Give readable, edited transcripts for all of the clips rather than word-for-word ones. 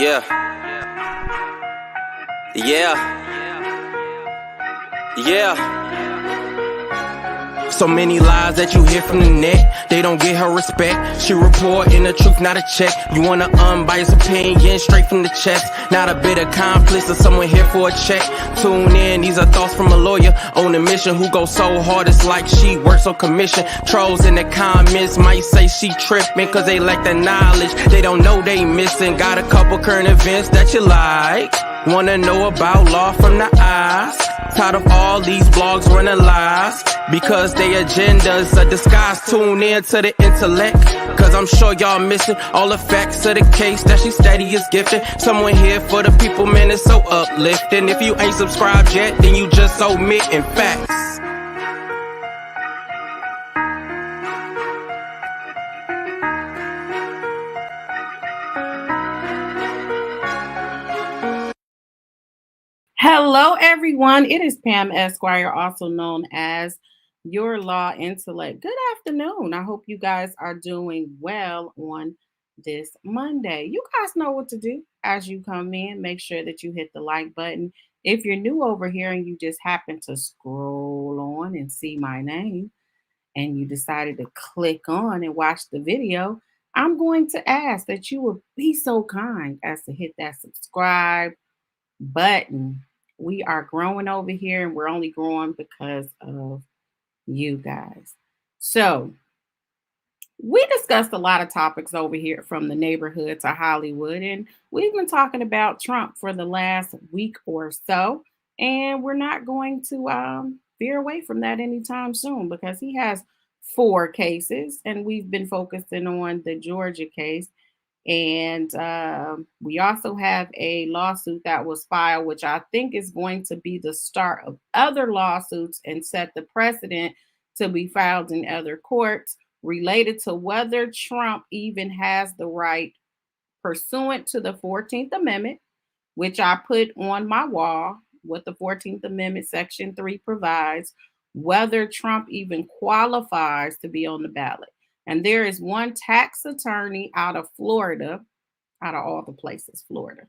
Yeah. Yeah. Yeah. So many lies that you hear from the net, they don't get her respect. She reporting the truth, not a check. You want an unbiased opinion straight from the chest, not a bit of accomplice or someone here for a check. Tune in, these are thoughts from a lawyer on a mission who goes so hard it's like she works on commission. Trolls in the comments might say she tripping cause they lack the knowledge. They don't know they missing. Got a couple current events that you like. Wanna know about law from the eyes. Tired of all these blogs running lies because their agendas are disguised. Tune in to the intellect, cause I'm sure y'all missing all the facts of the case that she steady is gifting. Someone here for the people, man, it's so uplifting. If you ain't subscribed yet, then you just omitting facts. Hello, everyone. It is Pam Esquire, also known as Your Law Intellect. Good afternoon. I hope you guys are doing well on this Monday. You guys know what to do as you come in. Make sure that you hit the like button. If you're new over here and you just happen to scroll on and see my name and you decided to click on and watch the video, I'm going to ask that you would be so kind as to hit that subscribe button. We are growing over here and we're only growing because of you guys. So we discussed a lot of topics over here from the neighborhood to Hollywood, and we've been talking about Trump for the last week or so, and we're not going to veer away from that anytime soon because he has 4 cases, and we've been focusing on the Georgia case. And we also have a lawsuit that was filed, which I think is going to be the start of other lawsuits and set the precedent to be filed in other courts related to whether Trump even has the right, pursuant to the 14th Amendment, which I put on my wall, what the 14th Amendment, Section 3 provides, whether Trump even qualifies to be on the ballot. And there is one tax attorney out of Florida, out of all the places, Florida,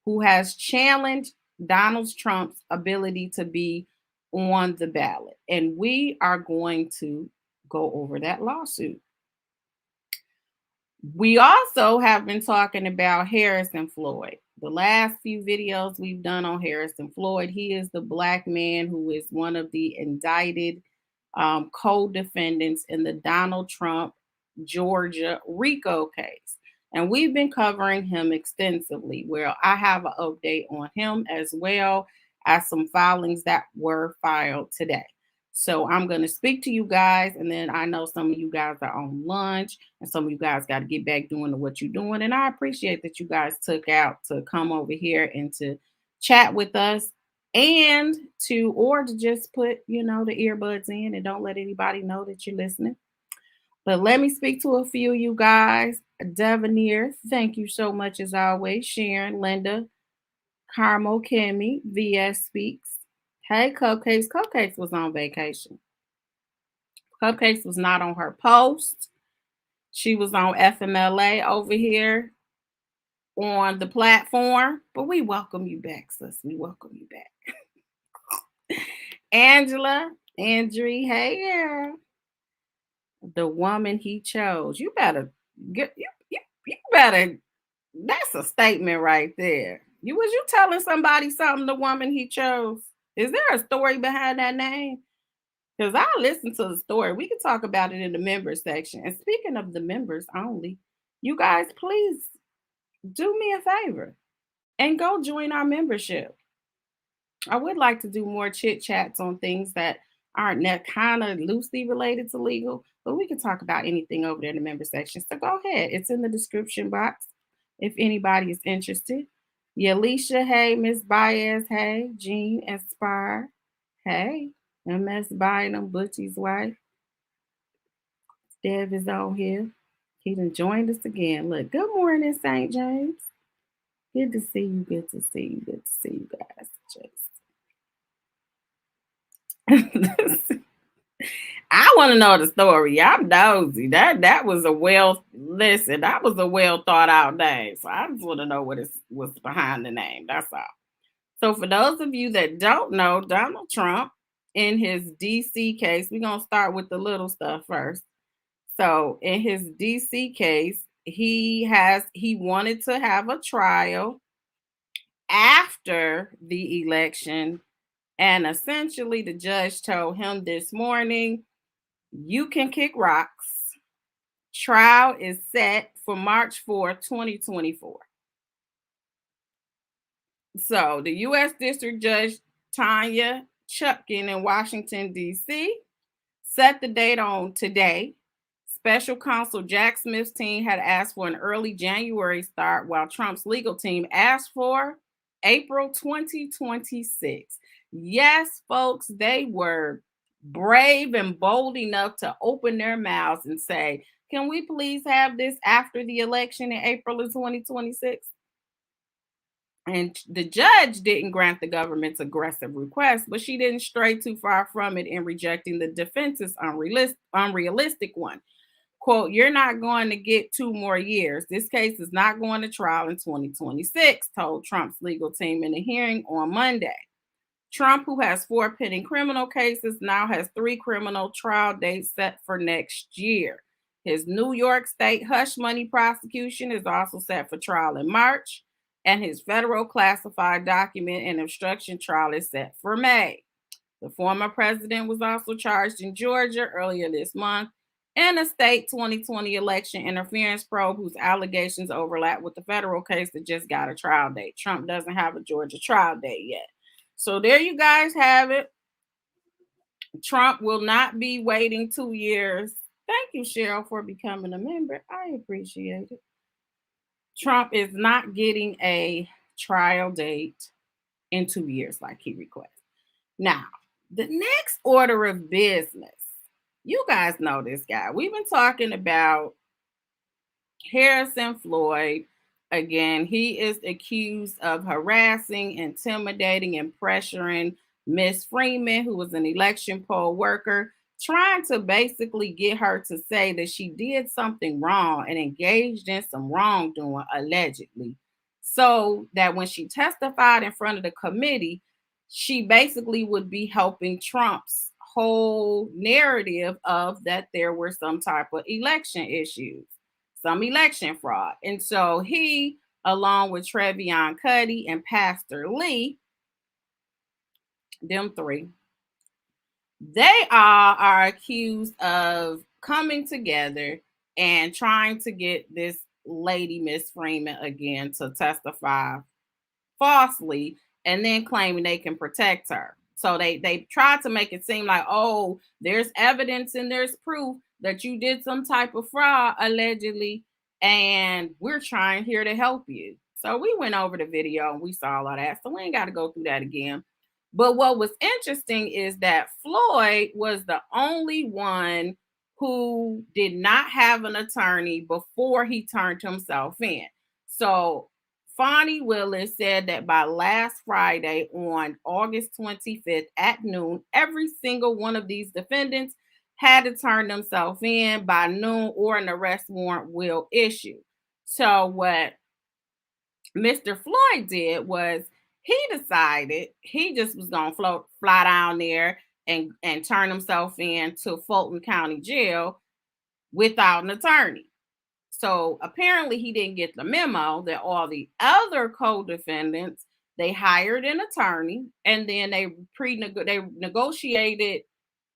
who has challenged Donald Trump's ability to be on the ballot. And we are going to go over that lawsuit. We also have been talking about Harrison Floyd. The last few videos we've done on Harrison Floyd, he is the Black man who is one of the indicted co-defendants in the Donald Trump Georgia RICO case. And we've been covering him extensively. Well, I have an update on him as well as some filings that were filed today. So I'm going to speak to you guys, and then I know some of you guys are on lunch, and some of you guys got to get back doing what you're doing. And I appreciate that you guys took out to come over here and to chat with us, and to just put, the earbuds in and don't let anybody know that you're listening. But let me speak to a few of you guys. Devanir, thank you so much as always. Sharon, Linda, Carmel, Kimmy, VS Speaks. Hey, Cupcakes. Cupcakes was on vacation. Cupcakes was not on her post. She was on FMLA over here on the platform. But we welcome you back, sis. We welcome you back. Angela, Andrea, hey, yeah. The woman he chose. You better get you better. That's a statement right there. Was you telling somebody something? The woman he chose. Is there a story behind that name? Because I listened to the story. We can talk about it in the members section. And speaking of the members only, you guys, please do me a favor and go join our membership. I would like to do more chit chats on things that aren't that kind of loosely related to legal, but we can talk about anything over there in the member section. So go ahead. It's in the description box if anybody is interested. Yalisha, hey. Miss Baez, hey. Jean Inspire, hey. MS Bynum, Butchie's wife. Dev is on here. He done joined us again. Look, good morning, St. James. Good to see you. Good to see you. Good to see you guys. I want to know the story. I'm nosy. That was a that was a well thought out name. So I just want to know what's behind the name. That's all. So for those of you that don't know, Donald Trump in his DC case, we're gonna start with the little stuff first. So in his DC case, he wanted to have a trial after the election, and essentially the judge told him this morning, you can kick rocks. Trial is set for March 4, 2024. So the U.S. District Judge Tanya Chutkin in Washington, D.C. set the date on today. Special counsel Jack Smith's team had asked for an early January start, while Trump's legal team asked for April 2026. Yes, folks, they were brave and bold enough to open their mouths and say, can we please have this after the election in April of 2026? And the judge didn't grant the government's aggressive request, but she didn't stray too far from it in rejecting the defense's unrealistic one. Quote, you're not going to get 2 more years. This case is not going to trial in 2026, told Trump's legal team in a hearing on Monday. Trump, who has 4 pending criminal cases, now has 3 criminal trial dates set for next year. His New York State hush money prosecution is also set for trial in March, and his federal classified document and obstruction trial is set for May. The former president was also charged in Georgia earlier this month in a state 2020 election interference probe whose allegations overlap with the federal case that just got a trial date. Trump doesn't have a Georgia trial date yet. So there you guys have it. Trump will not be waiting 2 years. Thank you, Cheryl, for becoming a member. I appreciate it. Trump is not getting a trial date in 2 years like he requests. Now, the next order of business. You guys know this guy. We've been talking about Harrison Floyd. Again, he is accused of harassing, intimidating, and pressuring Miss Freeman, who was an election poll worker, trying to basically get her to say that she did something wrong and engaged in some wrongdoing, allegedly. So that when she testified in front of the committee, she basically would be helping Trump's whole narrative of that there were some type of election issues, some election fraud. And so he, along with Trevion Cuddy and Pastor Lee, them 3, they all are accused of coming together and trying to get this lady, Miss Freeman, again to testify falsely and then claiming they can protect her. So they tried to make it seem like, oh, there's evidence and there's proof that you did some type of fraud allegedly, and we're trying here to help you. So we went over the video and we saw all of that. So we ain't got to go through that again. But what was interesting is that Floyd was the only one who did not have an attorney before he turned himself in. So Fonnie Willis said that by last Friday, on August 25th at noon, every single one of these defendants had to turn themselves in by noon or an arrest warrant will issue. So what Mr. Floyd did was he decided he just was going to fly down there and turn himself in to Fulton County Jail without an attorney. So apparently he didn't get the memo that all the other co-defendants, they hired an attorney and then they negotiated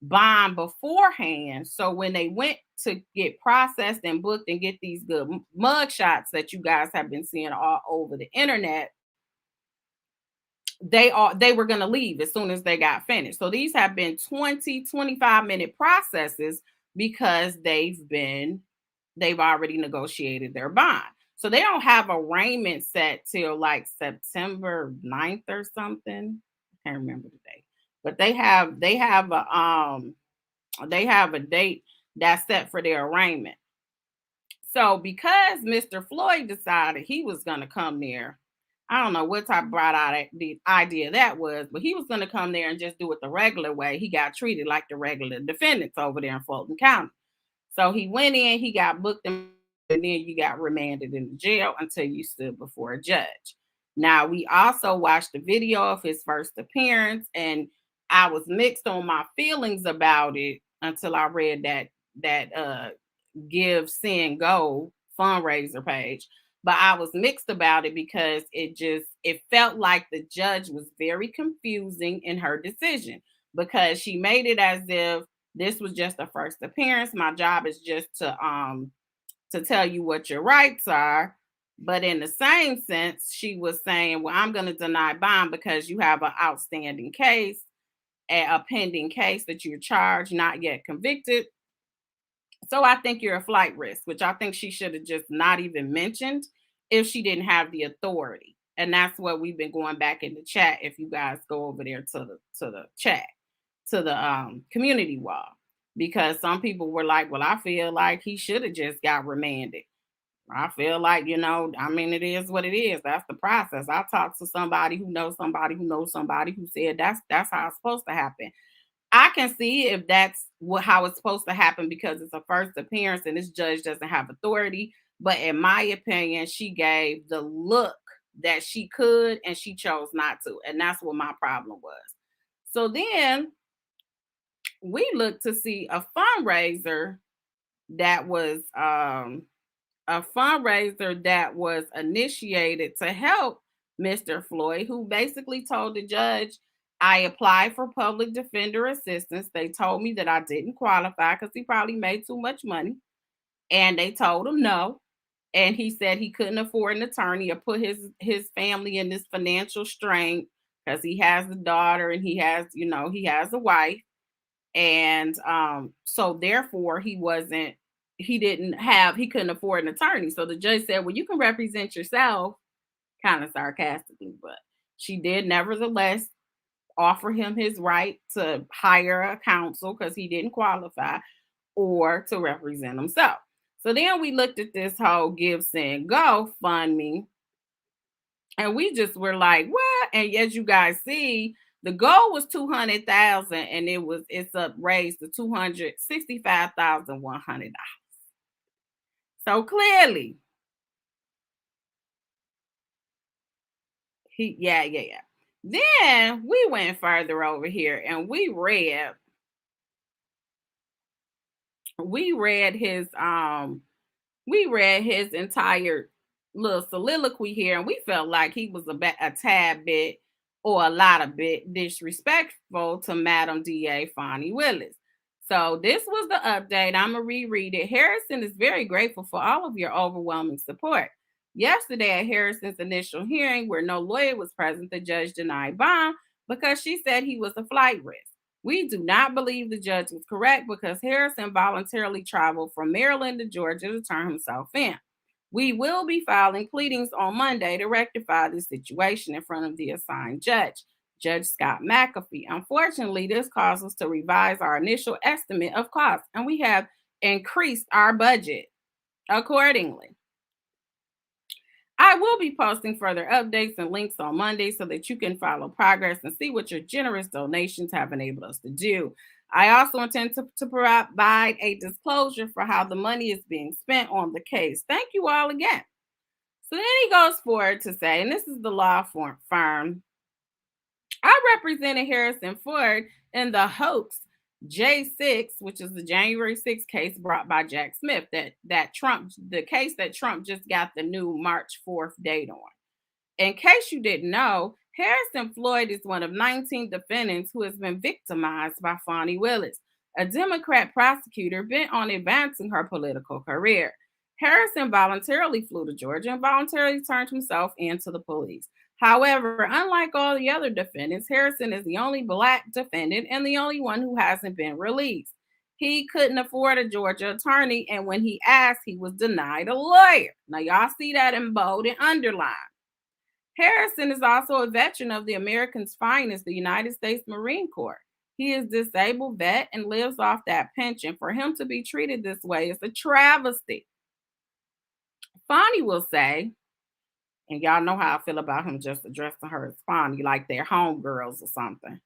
bond beforehand. So when they went to get processed and booked and get these good mug shots that you guys have been seeing all over the internet, they were going to leave as soon as they got finished. So these have been 25-minute processes because they've already negotiated their bond. So they don't have arraignment set till like September 9th or something. I can't remember the date. But they have a date that's set for their arraignment. So because Mr. Floyd decided he was going to come there, I don't know what type of bright the idea that was, but he was going to come there and just do it the regular way. He got treated like the regular defendants over there in Fulton County. So he went in, he got booked, and then you got remanded in the jail until you stood before a judge. Now, we also watched the video of his first appearance, and I was mixed on my feelings about it until I read that Give Send Go fundraiser page. But I was mixed about it because it felt like the judge was very confusing in her decision, because she made it as if this was just a first appearance. My job is just to tell you what your rights are. But in the same sense, she was saying, well, I'm going to deny bond because you have an outstanding case, a pending case that you're charged, not yet convicted. So I think you're a flight risk, which I think she should have just not even mentioned if she didn't have the authority. And that's what we've been going back in the chat. If you guys go over there to the chat, to the community wall, because some people were like, well, I feel like he should have just got remanded. I feel like, I mean, it is what it is. That's the process. I talked to somebody who knows somebody who knows somebody who said that's how it's supposed to happen. I can see if that's how it's supposed to happen because it's a first appearance and this judge doesn't have authority. But in my opinion, she gave the look that she could and she chose not to. And that's what my problem was. So then we looked to see a fundraiser that was initiated to help Mr. Floyd, who basically told the judge, I applied for public defender assistance. They told me that I didn't qualify because he probably made too much money. And they told him no. And he said he couldn't afford an attorney or put his family in this financial strain because he has a daughter and he has a wife. And so therefore he couldn't afford an attorney. So the judge said, well, you can represent yourself, kind of sarcastically, but she did nevertheless offer him his right to hire a counsel because he didn't qualify, or to represent himself. So then we looked at this whole Give Send Go GoFundMe, and we just were like, what? And as you guys see, the goal was 200,000, and it's up raised to $265,100. So clearly, yeah. Then we went further over here and we read his entire little soliloquy here, and we felt like he was a tad bit or a lot of bit disrespectful to Madam DA Fonnie Willis. So this was the update. I'm gonna reread it. Harrison is very grateful for all of your overwhelming support. Yesterday at Harrison's initial hearing, where no lawyer was present, the judge denied bond because she said he was a flight risk. We do not believe the judge was correct because Harrison voluntarily traveled from Maryland to Georgia to turn himself in. We will be filing pleadings on Monday to rectify this situation in front of the assigned judge, Judge Scott McAfee. Unfortunately, this caused us to revise our initial estimate of costs, and we have increased our budget accordingly. I will be posting further updates and links on Monday so that you can follow progress and see what your generous donations have enabled us to do. I also intend to provide a disclosure for how the money is being spent on the case. Thank you all again. So then he goes forward to say, and this is the law firm, I represented Harrison Ford in the hoax J6, which is the January 6th case brought by Jack Smith, the case that Trump just got the new March 4th date on. In case you didn't know, Harrison Floyd is one of 19 defendants who has been victimized by Fonnie Willis, a Democrat prosecutor bent on advancing her political career. Harrison voluntarily flew to Georgia and voluntarily turned himself in to the police. However, unlike all the other defendants, Harrison is the only Black defendant and the only one who hasn't been released. He couldn't afford a Georgia attorney, and when he asked, he was denied a lawyer. Now, y'all see that in bold and underlined. Harrison is also a veteran of the American's Finest, the United States Marine Corps. He is a disabled vet and lives off that pension. For him to be treated this way is a travesty. Fonnie will say, And y'all know how I feel about him just addressing her as Fonnie, like they're homegirls or something.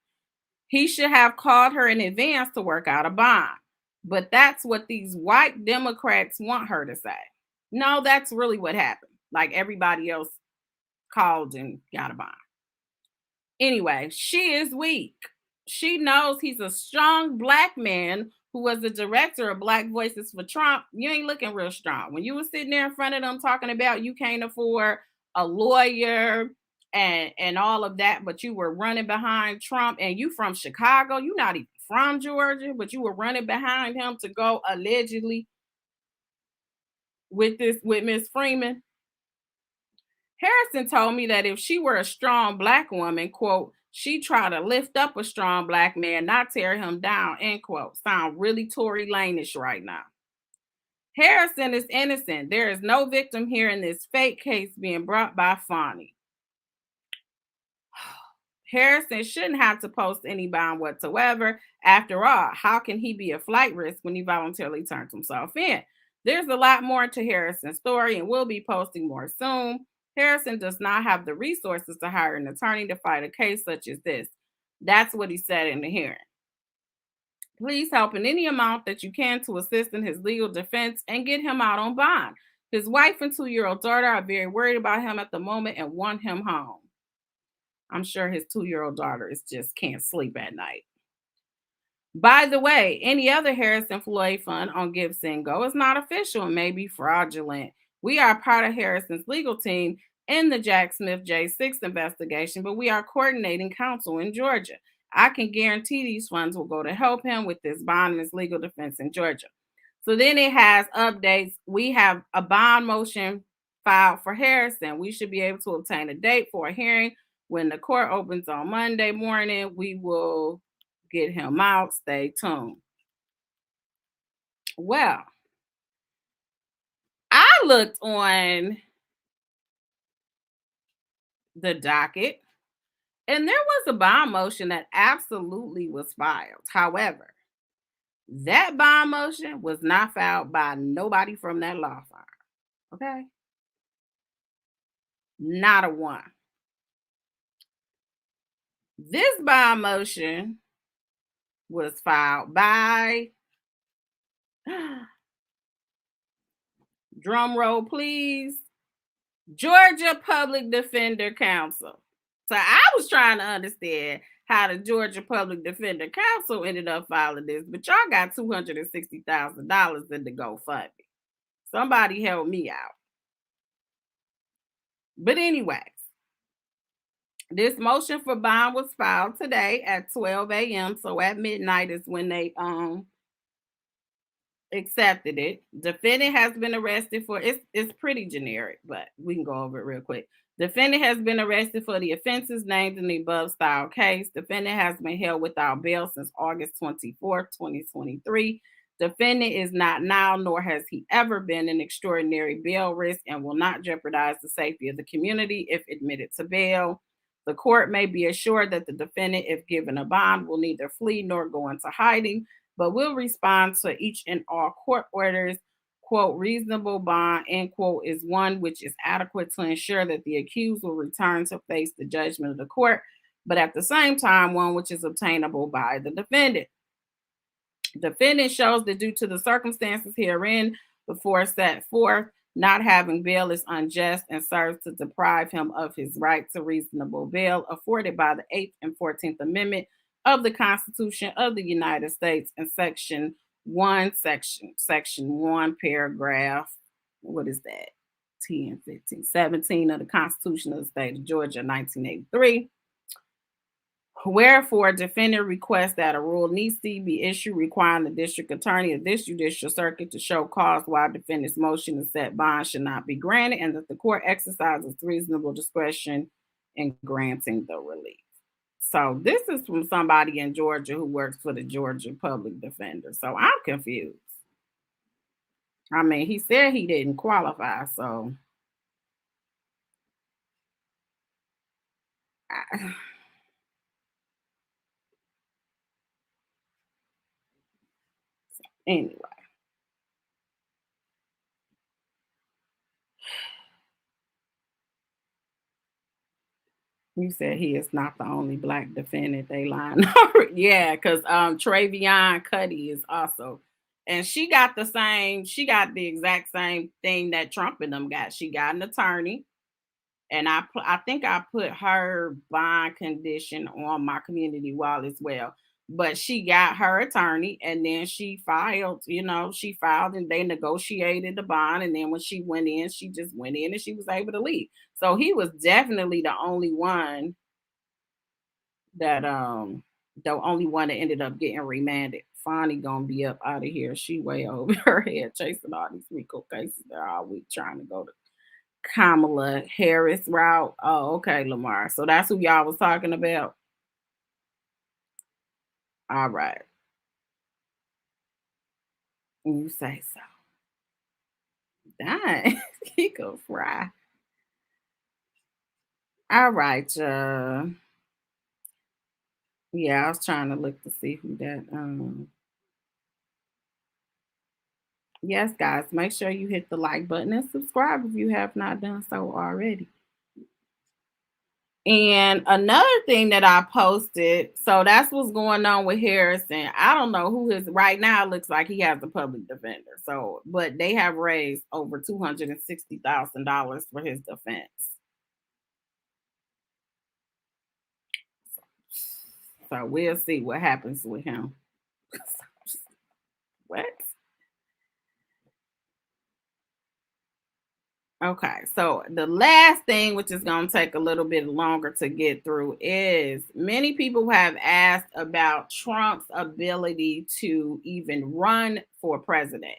He should have called her in advance to work out a bond. But that's what these white Democrats want her to say. No, that's really what happened. Like everybody else called and got a bond. Anyway, she is weak. She knows he's a strong black man who was the director of Black Voices for Trump. You ain't looking real strong. When you were sitting there in front of them talking about you can't afford a lawyer and all of that, but you were running behind Trump, and you from Chicago, you not even from Georgia, but you were running behind him to go allegedly with Miss Freeman. Harrison told me that if she were a strong black woman, quote, she'd try to lift up a strong black man, not tear him down, end quote. Sound really Tory Laneish right now. Harrison is innocent. There is no victim here in this fake case being brought by Fonnie. Harrison shouldn't have to post any bond whatsoever. After all, how can he be a flight risk when he voluntarily turned himself in? There's a lot more to Harrison's story, and we'll be posting more soon. Harrison does not have the resources to hire an attorney to fight a case such as this. That's what he said in the hearing. Please help in any amount that you can to assist in his legal defense and get him out on bond. His wife and 2-year-old daughter are very worried about him at the moment and want him home. I'm sure his 2-year-old daughter just can't sleep at night. By the way, any other Harrison Floyd fund on Gibson Go is not official and may be fraudulent. We are part of Harrison's legal team in the Jack Smith J6 investigation, but we are coordinating counsel in Georgia. I can guarantee these funds will go to help him with this bond and his legal defense in Georgia. So then it has updates. We have a bond motion filed for Harrison. We should be able to obtain a date for a hearing when the court opens on Monday morning. We will get him out. Stay tuned. Well, I looked on the docket and there was a bond motion that absolutely was filed. However, that bond motion was not filed by nobody from that law firm. Okay? Not a one. This bond motion was filed by, drum roll please, Georgia Public Defender Council. So I was trying to understand how the Georgia Public Defender Council ended up filing this, but y'all got $260,000 in the GoFundMe. Somebody help me out. But anyways, this motion for bond was filed today at 12 a.m. So at midnight is when they accepted it. Defendant has been arrested for it's pretty generic, but we can go over it real quick. Defendant has been arrested for the offenses named in the above style case. Defendant has been held without bail since August 24th, 2023. Defendant is not now, nor has he ever been, an extraordinary bail risk and will not jeopardize the safety of the community if admitted to bail. The court may be assured that the defendant, if given a bond, will neither flee nor go into hiding, but will respond to each and all court orders. Quote, reasonable bond, end quote, is one which is adequate to ensure that the accused will return to face the judgment of the court, but at the same time, one which is obtainable by the defendant. Defendant shows that due to the circumstances herein before set forth, not having bail is unjust and serves to deprive him of his right to reasonable bail afforded by the 8th and 14th Amendment of the Constitution of the United States and section 1, paragraph, what is that? 10, 15, 17 of the Constitution of the State of Georgia, 1983. Wherefore, defendant requests that a rule needs to be issued requiring the district attorney of this judicial circuit to show cause why defendant's motion to set bond should not be granted, and that the court exercises reasonable discretion in granting the relief. So this is from somebody in Georgia who works for the Georgia Public Defender. So I'm confused. I mean, he said he didn't qualify, so anyway. You said he is not the only black defendant they line. Yeah, because Travion Cuddy is also, and she got the exact same thing that Trump and them got. She got an attorney, and I think I put her bond condition on my community wall as well. But she got her attorney, and then she filed. She filed, and they negotiated the bond. And then when she went in, she just went in, and she was able to leave. So he was definitely that the only one that ended up getting remanded. Fonnie gonna be up out of here. She way over her head chasing all these RICO cases. They're all week trying to go to Kamala Harris route. Oh, okay, Lamar. So that's who y'all was talking about. All right. You say so. Dang, he could fry. All right, yeah, I was trying to look to see who that yes, guys, make sure you hit the like button and subscribe if you have not done so already. And another thing that I posted, so that's what's going on with Harrison. I don't know who his right now. It looks like he has a public defender. So, but they have raised over $260,000 for his defense. So we'll see what happens with him. What? Okay, so the last thing, which is going to take a little bit longer to get through, is many people have asked about Trump's ability to even run for president.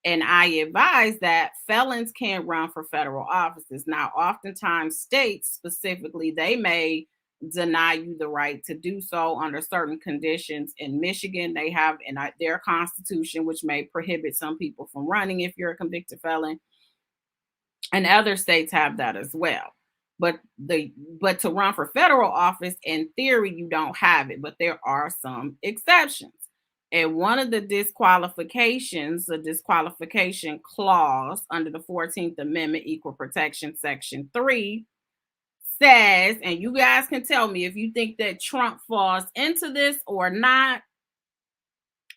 And I advise that felons can't run for federal offices. Now, oftentimes, states specifically, they may deny you the right to do so under certain conditions. In Michigan, they have in their constitution, which may prohibit some people from running if you're a convicted felon, and other states have that as well. But to run for federal office, in theory, you don't have it, but there are some exceptions. And one of the disqualifications, the disqualification clause under the 14th Amendment, Equal Protection, Section 3, says, and you guys can tell me if you think that Trump falls into this or not: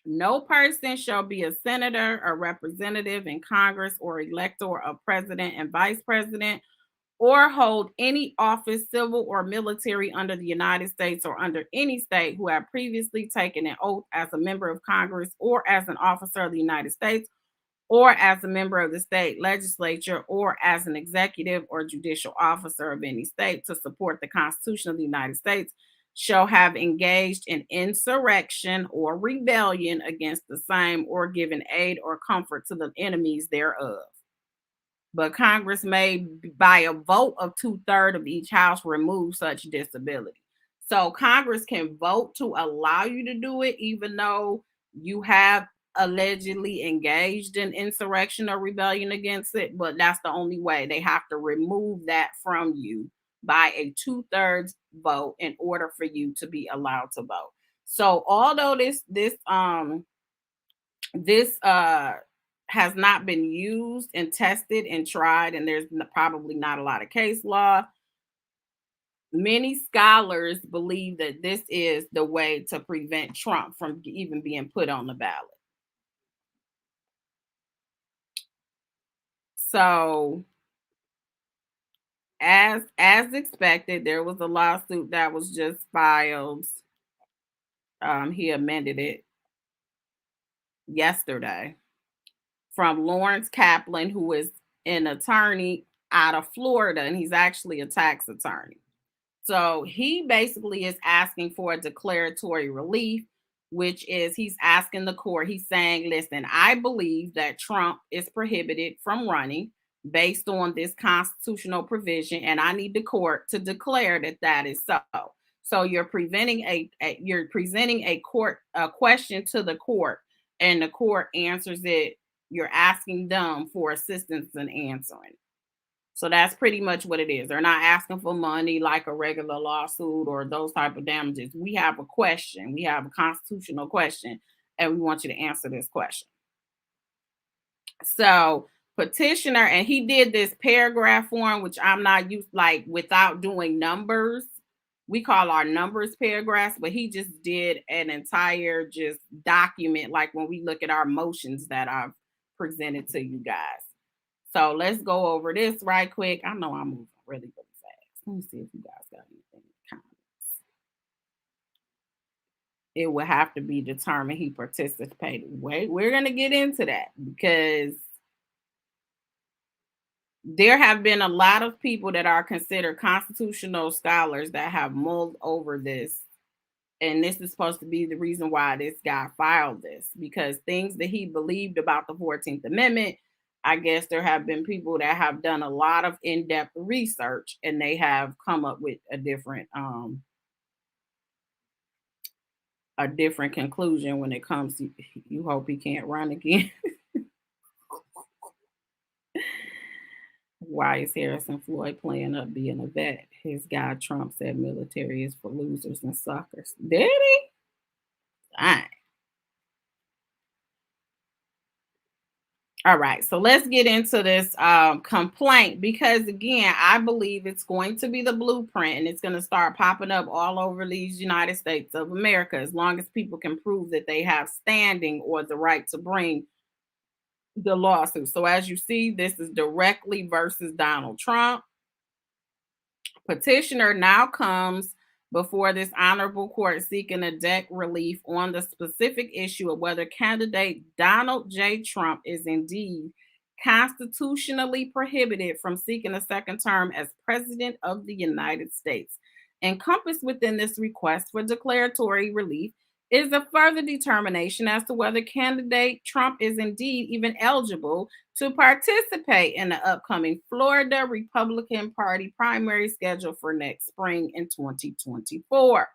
no person shall be a senator or representative in Congress or elector of president and vice president, or hold any office, civil or military, under the United States or under any state, who have previously taken an oath as a member of Congress or as an officer of the United States or as a member of the state legislature or as an executive or judicial officer of any state to support the Constitution of the United States, shall have engaged in insurrection or rebellion against the same, or given aid or comfort to the enemies thereof. But Congress may, by a vote of 2/3 of each house, remove such disability. So Congress can vote to allow you to do it, even though you have allegedly engaged in insurrection or rebellion against it. But that's the only way. They have to remove that from you by a 2/3 vote in order for you to be allowed to vote. So although this has not been used and tested and tried, and there's probably not a lot of case law, many scholars believe that this is the way to prevent Trump from even being put on the ballot. So, as expected, there was a lawsuit that was just filed. He amended it yesterday, from Lawrence Kaplan, who is an attorney out of Florida, and he's actually a tax attorney. So he basically is asking for a declaratory relief, which is he's asking the court, he's saying, listen, I believe that Trump is prohibited from running based on this constitutional provision, and I need the court to declare that that is so. So you're presenting a court a question to the court, and the court answers it. You're asking them for assistance in answering. So that's pretty much what it is. They're not asking for money like a regular lawsuit or those type of damages. We have a question. We have a constitutional question, and we want you to answer this question. So petitioner, and he did this paragraph form, which I'm not used, like, without doing numbers. we call our numbers paragraphs, but he just did an entire just document, like when we look at our motions that I've presented to you guys. So let's go over this right quick. I know I'm moving really, really fast. Let me see if you guys got anything in the comments. It would have to be determined he participated. Wait, we're going to get into that because there have been a lot of people that are considered constitutional scholars that have mulled over this. And this is supposed to be the reason why this guy filed this, because things that he believed about the 14th Amendment, I guess there have been people that have done a lot of in-depth research and they have come up with a different conclusion when it comes to, you hope he can't run again. Why is Harrison Floyd playing up being a vet? His guy Trump said military is for losers and suckers. Did he? Dang. All right, so let's get into this complaint, because again, I believe it's going to be the blueprint and it's going to start popping up all over these United States of America, as long as people can prove that they have standing or the right to bring the lawsuit. So as you see, this is directly versus Donald Trump. Petitioner now comes before this honorable court seeking a deck relief on the specific issue of whether candidate Donald J. Trump is indeed constitutionally prohibited from seeking a second term as president of the United States. Encompassed within this request for declaratory relief is a further determination as to whether candidate Trump is indeed even eligible to participate in the upcoming Florida Republican Party primary scheduled for next spring in 2024.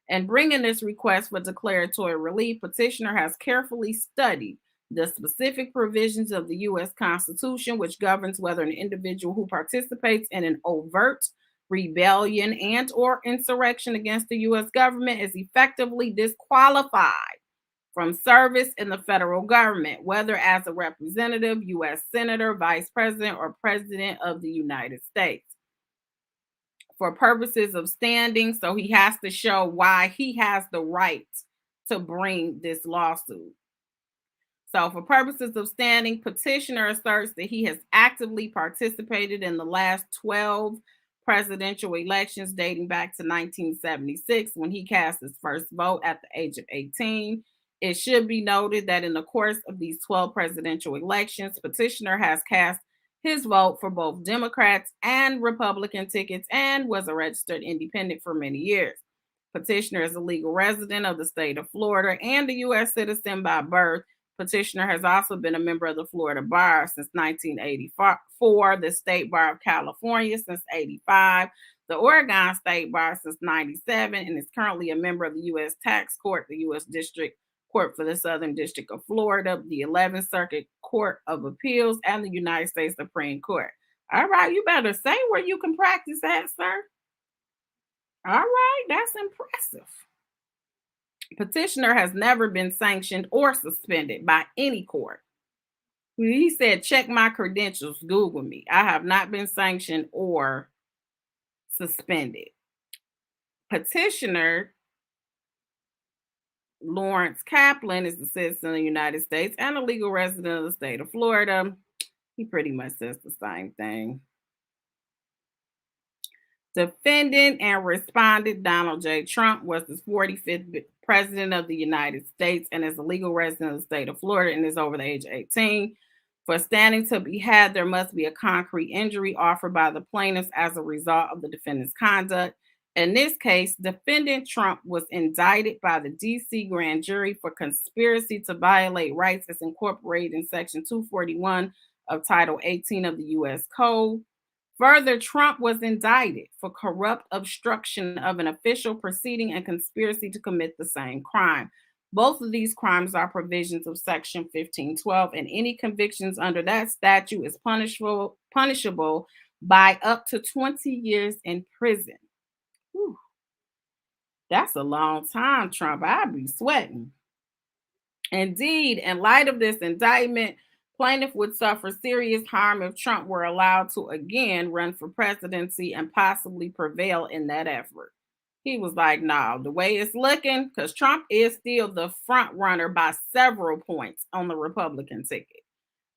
And bringing this request for declaratory relief, petitioner has carefully studied the specific provisions of the U.S. Constitution, which governs whether an individual who participates in an overt rebellion and or insurrection against the U.S. government is effectively disqualified from service in the federal government, whether as a representative, U.S. senator, vice president, or president of the United States. For purposes of standing, so he has to show why he has the right to bring this lawsuit. So for purposes of standing, petitioner asserts that he has actively participated in the last 12 presidential elections dating back to 1976, when he cast his first vote at the age of 18. It should be noted that in the course of these 12 presidential elections, petitioner has cast his vote for both Democrats and Republican tickets and was a registered independent for many years. Petitioner is a legal resident of the state of Florida and a U.S. citizen by birth. Petitioner has also been a member of the Florida Bar since 1984, the State Bar of California since 85, the Oregon State Bar since 97, and is currently a member of the U.S. Tax Court, the U.S. District Court for the Southern District of Florida, the 11th Circuit Court of Appeals, and the United States Supreme Court. All right, you better say where you can practice at, sir. All right, that's impressive. Petitioner has never been sanctioned or suspended by any court. He said, check my credentials, Google me. I have not been sanctioned or suspended. Petitioner Lawrence Kaplan is a citizen of the United States and a legal resident of the state of Florida. He pretty much says the same thing. Defendant and respondent Donald J. Trump was the 45th president of the United States and is a legal resident of the state of Florida and is over the age of 18. For standing to be had, there must be a concrete injury offered by the plaintiffs as a result of the defendant's conduct. In this case, defendant Trump was indicted by the D.C. grand jury for conspiracy to violate rights as incorporated in Section 241 of Title 18 of the U.S. Code. Further, Trump was indicted for corrupt obstruction of an official proceeding and conspiracy to commit the same crime. Both of these crimes are provisions of Section 1512, and any convictions under that statute is punishable by up to 20 years in prison. Whew. That's a long time, Trump. I'd be sweating. Indeed, in light of this indictment, plaintiff would suffer serious harm if Trump were allowed to again run for presidency and possibly prevail in that effort. He was like, no, the way it's looking, because Trump is still the front runner by several points on the Republican ticket.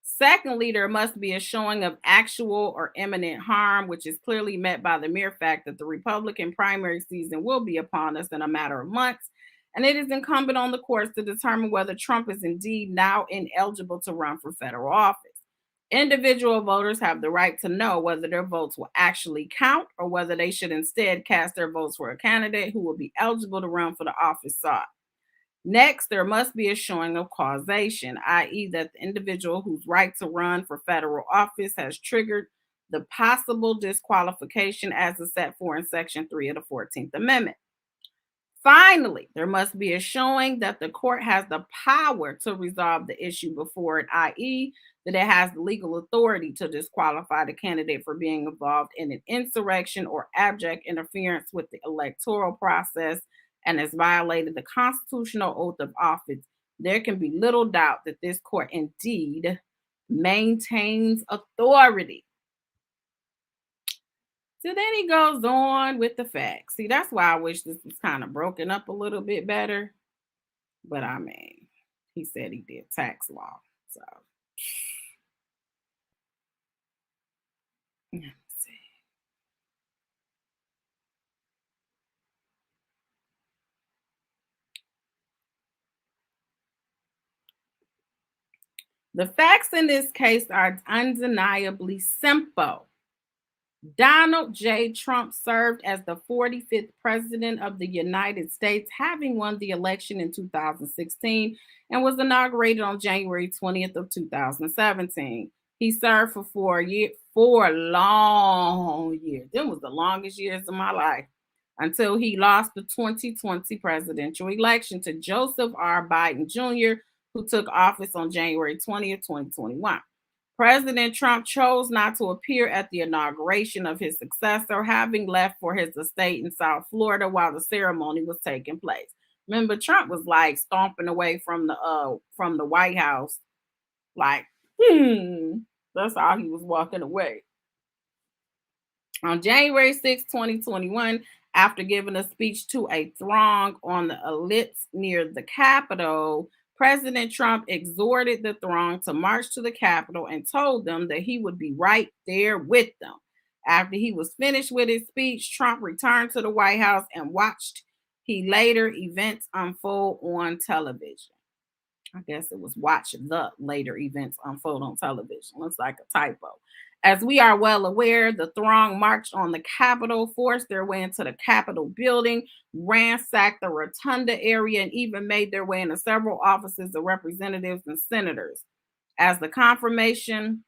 Secondly, there must be a showing of actual or imminent harm, which is clearly met by the mere fact that the Republican primary season will be upon us in a matter of months. And it is incumbent on the courts to determine whether Trump is indeed now ineligible to run for federal office. Individual voters have the right to know whether their votes will actually count or whether they should instead cast their votes for a candidate who will be eligible to run for the office sought. Next, there must be a showing of causation, i.e., that the individual whose right to run for federal office has triggered the possible disqualification as is set forth in Section 3 of the 14th Amendment. Finally, there must be a showing that the court has the power to resolve the issue before it, i.e., that it has the legal authority to disqualify the candidate for being involved in an insurrection or abject interference with the electoral process and has violated the constitutional oath of office. There can be little doubt that this court indeed maintains authority. So then he goes on with the facts. See, that's why I wish this was kind of broken up a little bit better. But I mean, he said he did tax law. So let me see. The facts in this case are undeniably simple. Donald J. Trump served as the 45th president of the United States, having won the election in 2016 and was inaugurated on January 20th of 2017. He served for 4 years, 4 long years. Them was the longest years of my life until he lost the 2020 presidential election to Joseph R. Biden Jr., who took office on January 20th, 2021. President Trump chose not to appear at the inauguration of his successor, having left for his estate in South Florida while the ceremony was taking place. Remember, Trump was like stomping away from the White House, like, that's how he was walking away. On January 6, 2021, after giving a speech to a throng on the ellipse near the Capitol, President Trump exhorted the throng to march to the Capitol and told them that he would be right there with them. After he was finished with his speech, Trump returned to the White House and watched later events unfold on television. I guess it was watch the later events unfold on television. Looks like a typo. As we are well aware, the throng marched on the Capitol, forced their way into the Capitol building, ransacked the rotunda area, and even made their way into several offices of representatives and senators. As the confirmation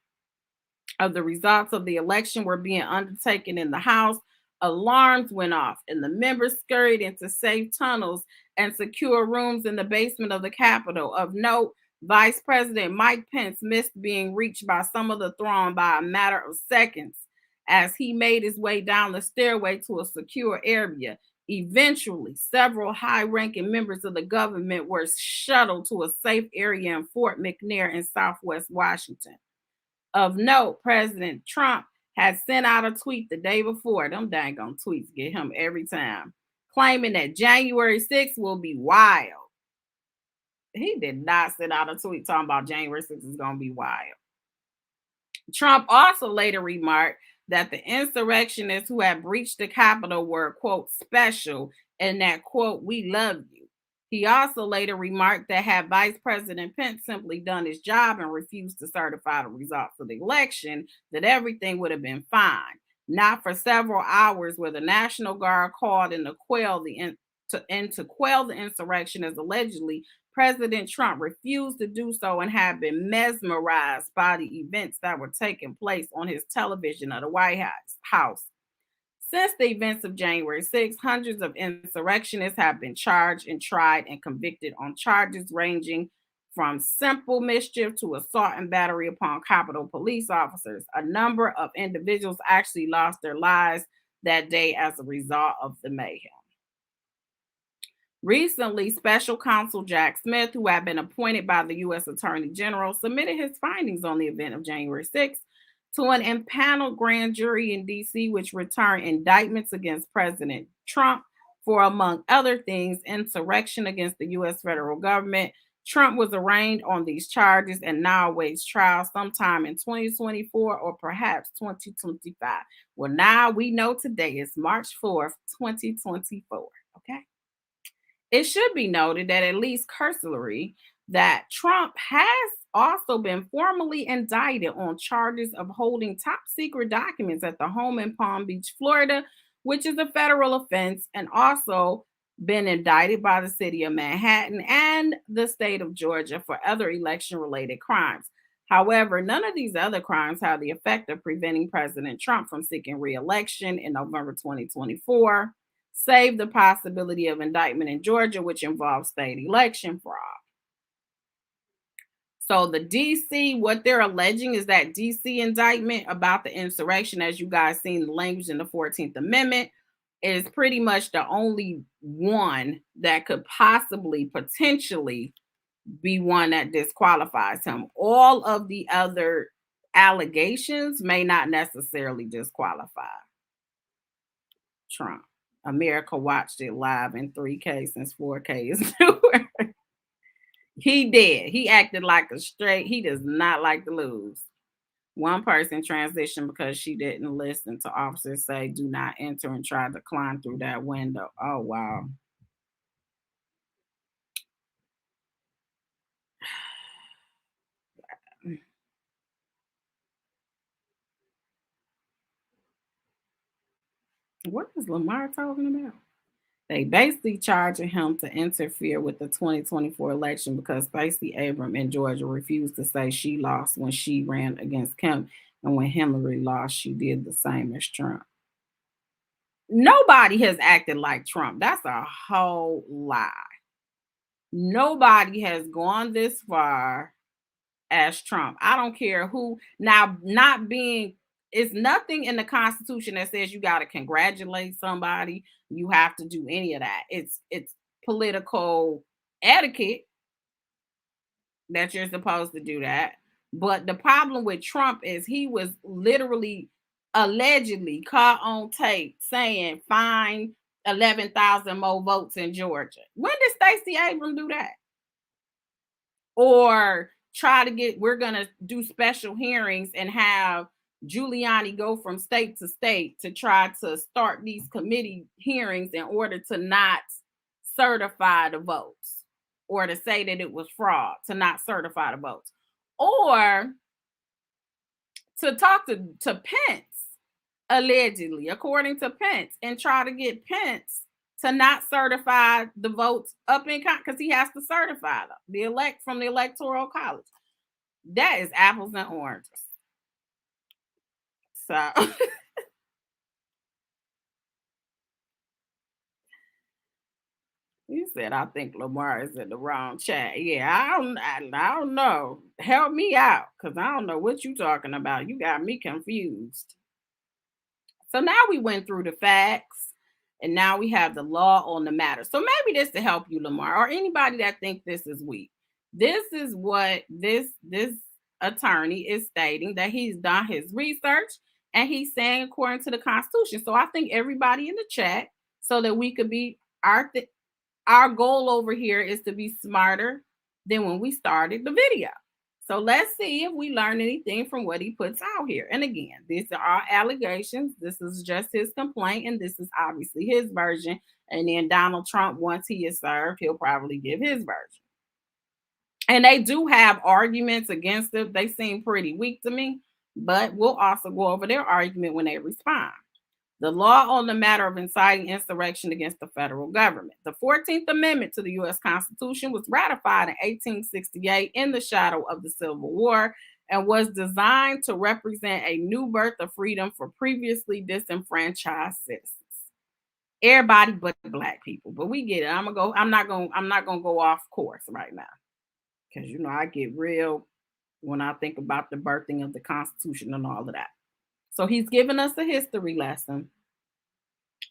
of the results of the election were being undertaken in the House, alarms went off, and the members scurried into safe tunnels and secure rooms in the basement of the Capitol. Of note, Vice President Mike Pence missed being reached by some of the throng by a matter of seconds as he made his way down the stairway to a secure area. Eventually, several high-ranking members of the government were shuttled to a safe area in Fort McNair in Southwest Washington. Of note, President Trump had sent out a tweet the day before. Them dang on tweets get him every time, claiming that January 6th will be wild. He did not send out a tweet talking about January 6th is going to be wild. Trump also later remarked that the insurrectionists who had breached the Capitol were, quote, special, and that, quote, we love you. He also later remarked that had Vice President Pence simply done his job and refused to certify the results of the election, that everything would have been fine. Not for several hours where the National Guard called in to quell the insurrection, as allegedly President Trump refused to do so and had been mesmerized by the events that were taking place on his television at the White House. Since the events of January 6, hundreds of insurrectionists have been charged and tried and convicted on charges ranging from simple mischief to assault and battery upon Capitol police officers. A number of individuals actually lost their lives that day as a result of the mayhem. Recently, Special Counsel Jack Smith, who had been appointed by the U.S. Attorney General, submitted his findings on the event of January 6th to an impaneled grand jury in D.C., which returned indictments against President Trump for, among other things, insurrection against the U.S. federal government. Trump was arraigned on these charges and now awaits trial sometime in 2024 or perhaps 2025. Well, now we know today is March 4th, 2024. Okay. It should be noted that, at least cursorily, that Trump has also been formally indicted on charges of holding top secret documents at the home in Palm Beach, Florida, which is a federal offense, and also been indicted by the city of Manhattan and the state of Georgia for other election related crimes. However, none of these other crimes have the effect of preventing President Trump from seeking re-election in November 2024, save the possibility of indictment in Georgia, which involves state election fraud. So the DC, what they're alleging is that DC indictment about the insurrection, as you guys seen the language in the 14th Amendment, is pretty much the only one that could possibly potentially be one that disqualifies him. All of the other allegations may not necessarily disqualify Trump. America watched it live in 3K since 4K is newer. He did. He acted like a straight. He does not like to lose. One person transitioned because she didn't listen to officers say, "Do not enter," and tried to climb through that window. Oh, wow. What is Lamar talking about? They basically charging him to interfere with the 2024 election because Stacey Abrams in Georgia refused to say she lost when she ran against Kemp. And when Hillary lost, she did the same as Trump. Nobody has acted like Trump. That's a whole lie. Nobody has gone this far as Trump. I don't care who. Now, not being, it's nothing in the Constitution that says you got to congratulate somebody. You have to do any of that. It's political etiquette that you're supposed to do that. But the problem with Trump is he was literally allegedly caught on tape saying find 11,000 more votes in Georgia. When did Stacey Abrams do that? Or try to get, we're going to do special hearings and have Giuliani go from state to state to try to start these committee hearings in order to not certify the votes, or to say that it was fraud to not certify the votes, or to talk to Pence, allegedly, according to Pence, and try to get Pence to not certify the votes up in, because he has to certify them, the elect from the Electoral College. That is apples and oranges. So you said, I think Lamar is in the wrong chat. Yeah, I don't know. Help me out, because I don't know what you're talking about. You got me confused. So now we went through the facts, and now we have the law on the matter. So maybe this to help you, Lamar, or anybody that thinks this is weak. This is what this attorney is stating, that he's done his research and he's saying according to the Constitution. So I think everybody in the chat, so that we could be, our goal over here is to be smarter than when we started the video. So let's see if we learn anything from what he puts out here. And again, these are all allegations. This is just his complaint, and this is obviously his version. And then Donald Trump, once he is served, he'll probably give his version. And they do have arguments against it. They seem pretty weak to me, but we'll also go over their argument when they respond. The law on the matter of inciting insurrection against the federal government. The 14th Amendment to the U.S. Constitution was ratified in 1868 in the shadow of the Civil War and was designed to represent a new birth of freedom for previously disenfranchised citizens. Everybody but Black people, but we get it. I'm not gonna go off course right now, because you know I get real when I think about the birthing of the Constitution and all of that. So he's given us a history lesson.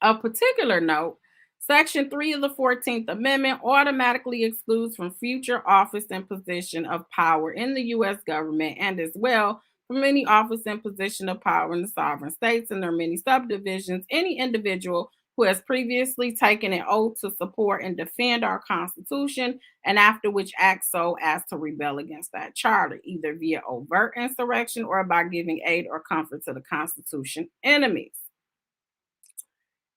Of particular note, Section 3 of the 14th Amendment automatically excludes from future office and position of power in the U.S. government, and as well from any office and position of power in the sovereign states and their many subdivisions, any individual who has previously taken an oath to support and defend our Constitution, and after which acts so as to rebel against that charter, either via overt insurrection or by giving aid or comfort to the Constitution enemies.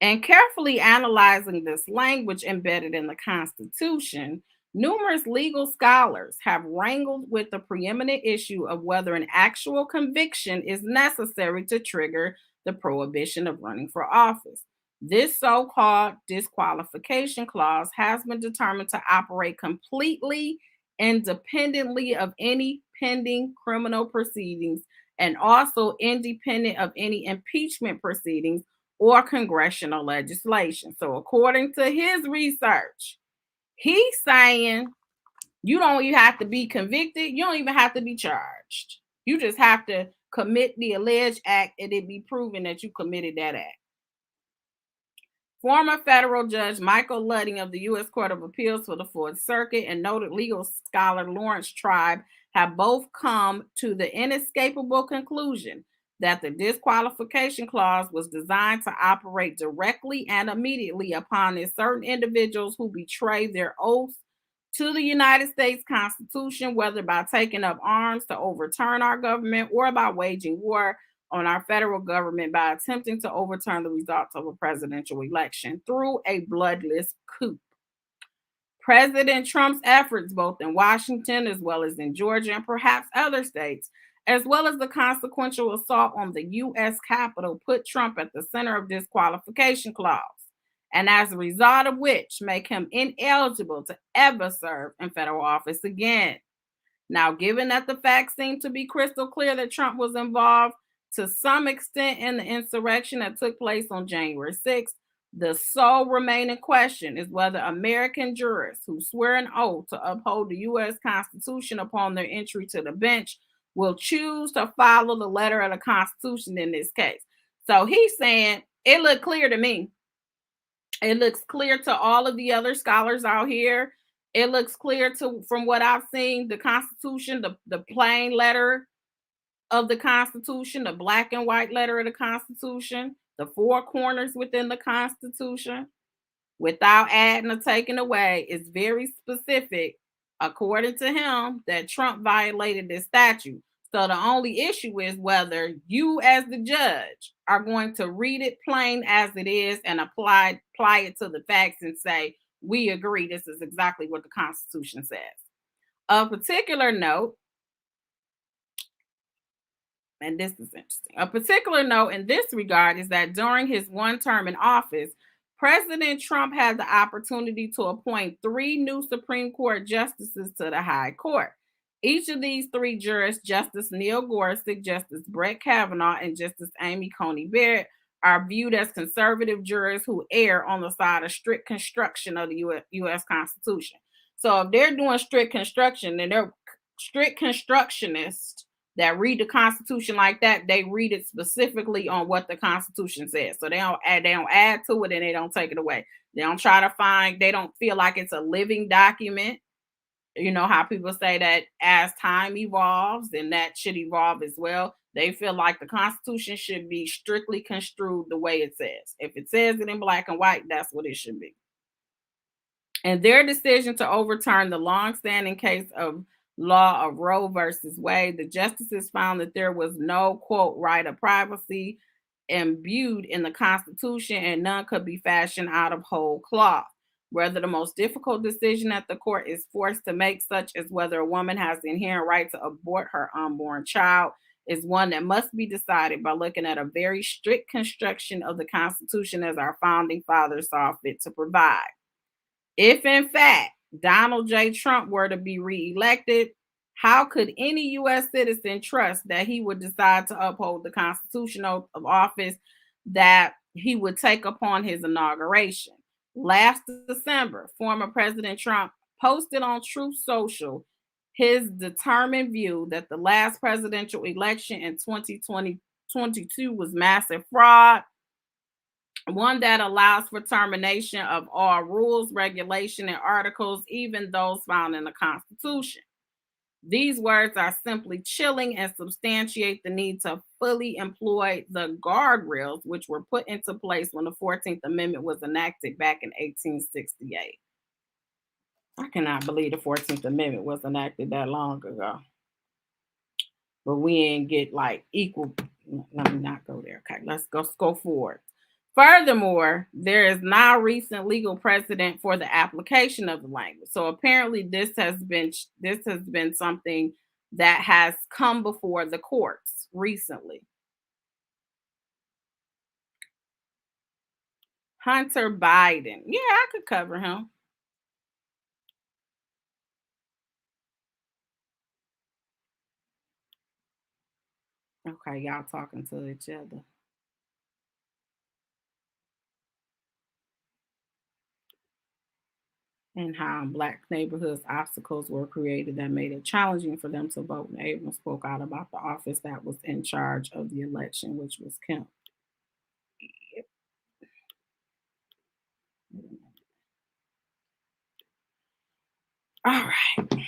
And carefully analyzing this language embedded in the Constitution, numerous legal scholars have wrangled with the preeminent issue of whether an actual conviction is necessary to trigger the prohibition of running for office. This so called disqualification clause has been determined to operate completely independently of any pending criminal proceedings and also independent of any impeachment proceedings or congressional legislation. So, according to his research, he's saying you don't even have to be convicted, you don't even have to be charged. You just have to commit the alleged act and it be proven that you committed that act. Former federal judge Michael Ludding of the U.S. Court of Appeals for the Fourth Circuit and noted legal scholar Lawrence Tribe have both come to the inescapable conclusion that the disqualification clause was designed to operate directly and immediately upon certain individuals who betray their oaths to the United States Constitution, whether by taking up arms to overturn our government or by waging war on our federal government by attempting to overturn the results of a presidential election through a bloodless coup. President Trump's efforts, both in Washington as well as in Georgia and perhaps other states, as well as the consequential assault on the U.S. Capitol, put Trump at the center of disqualification clause, and as a result of which make him ineligible to ever serve in federal office again. Now, given that the facts seem to be crystal clear that Trump was involved to some extent in the insurrection that took place on January 6th, the sole remaining question is whether American jurists who swear an oath to uphold the U.S. Constitution upon their entry to the bench will choose to follow the letter of the Constitution in this case. So he's saying it looked clear to me. It looks clear to all of the other scholars out here. It looks clear to, from what I've seen, the Constitution, the plain letter of the Constitution, the black and white letter of the Constitution, the four corners within the Constitution, without adding or taking away, is very specific, according to him, that Trump violated this statute. So the only issue is whether you, as the judge, are going to read it plain as it is and apply it to the facts and say, we agree, this is exactly what the Constitution says. Of particular note, and this is interesting, a particular note in this regard is that during his one term in office, President Trump had the opportunity to appoint 3 new Supreme Court justices to the High Court. Each of these 3 jurists, Justice Neil Gorsuch, Justice Brett Kavanaugh, and Justice Amy Coney Barrett, are viewed as conservative jurists who err on the side of strict construction of the U.S. Constitution. So if they're doing strict construction, then they're strict constructionists that read the Constitution like that. They read it specifically on what the Constitution says. So they don't add to it and they don't take it away. They don't try to find, they don't feel like it's a living document. You know how people say that as time evolves, then that should evolve as well. They feel like the Constitution should be strictly construed the way it says. If it says it in black and white, that's what it should be. And their decision to overturn the longstanding case of law of Roe versus Wade, the justices found that there was no, quote, right of privacy imbued in the Constitution and none could be fashioned out of whole cloth. Whether the most difficult decision that the court is forced to make, such as whether a woman has the inherent right to abort her unborn child, is one that must be decided by looking at a very strict construction of the Constitution as our founding fathers saw fit to provide. If, in fact, Donald J. Trump were to be reelected, how could any U.S. citizen trust that he would decide to uphold the constitutional of office that he would take upon his inauguration? Last December, former President Trump posted on Truth Social his determined view that the last presidential election in 2022 was massive fraud, one that allows for termination of all rules, regulation, and articles, even those found in the Constitution. These words are simply chilling and substantiate the need to fully employ the guardrails which were put into place when the 14th Amendment was enacted back in 1868. I cannot believe the 14th Amendment was enacted that long ago. But we ain't get like equal. Let me not go there. Okay, let's go forward. Furthermore, there is now recent legal precedent for the application of the language. So apparently, this has been something that has come before the courts recently. Hunter Biden, yeah, I could cover him. Okay, y'all talking to each other. And how in Black neighborhoods obstacles were created that made it challenging for them to vote. And Abrams spoke out about the office that was in charge of the election, which was Kemp. All right.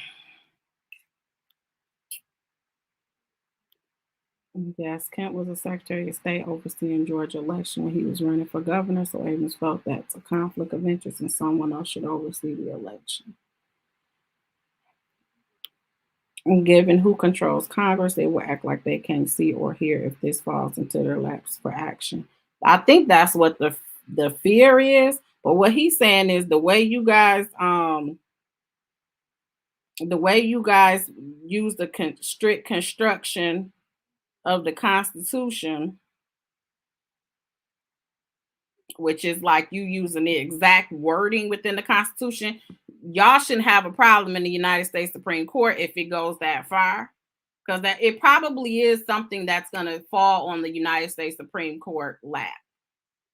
Yes, Kemp was a Secretary of State overseeing Georgia election when he was running for governor, so Abrams felt that's a conflict of interest and someone else should oversee the election. And given who controls Congress, they will act like they can't see or hear if this falls into their laps for action. I think that's what the fear is. But what he's saying is the way you guys use the strict construction of the Constitution, which is like you using the exact wording within the Constitution, y'all shouldn't have a problem in the United States Supreme Court if it goes that far. Because that it probably is something that's going to fall on the United States Supreme Court lap.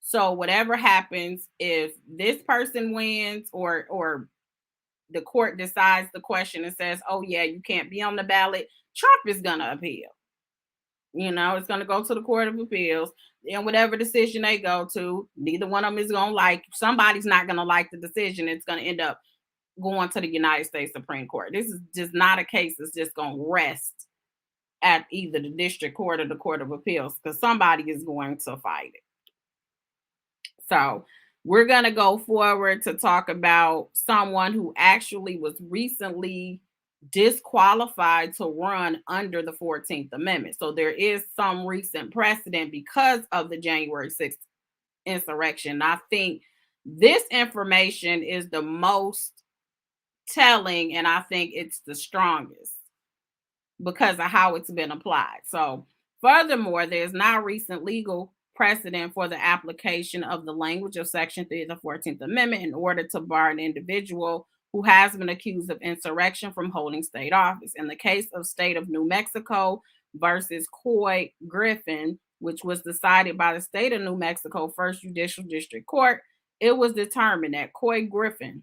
So whatever happens, if this person wins or the court decides the question and says, "Oh yeah, you can't be on the ballot," Trump is going to appeal. It's going to go to the Court of Appeals, and whatever decision they go to, neither one of them is going to like. Somebody's not going to like the decision. It's going to end up going to the United States Supreme Court. This is just not a case that's just going to rest at either the district court or the Court of Appeals because somebody is going to fight it. So we're going to go forward to talk about someone who actually was recently disqualified to run under the 14th Amendment. So there is some recent precedent because of the January 6th insurrection. I think this information is the most telling, and I think it's the strongest because of how it's been applied. So, furthermore, there's now recent legal precedent for the application of the language of Section 3 of the 14th Amendment in order to bar an individual who has been accused of insurrection from holding state office. In the case of State of New Mexico versus Coy Griffin, which was decided by the State of New Mexico First Judicial District Court, it was determined that Coy Griffin,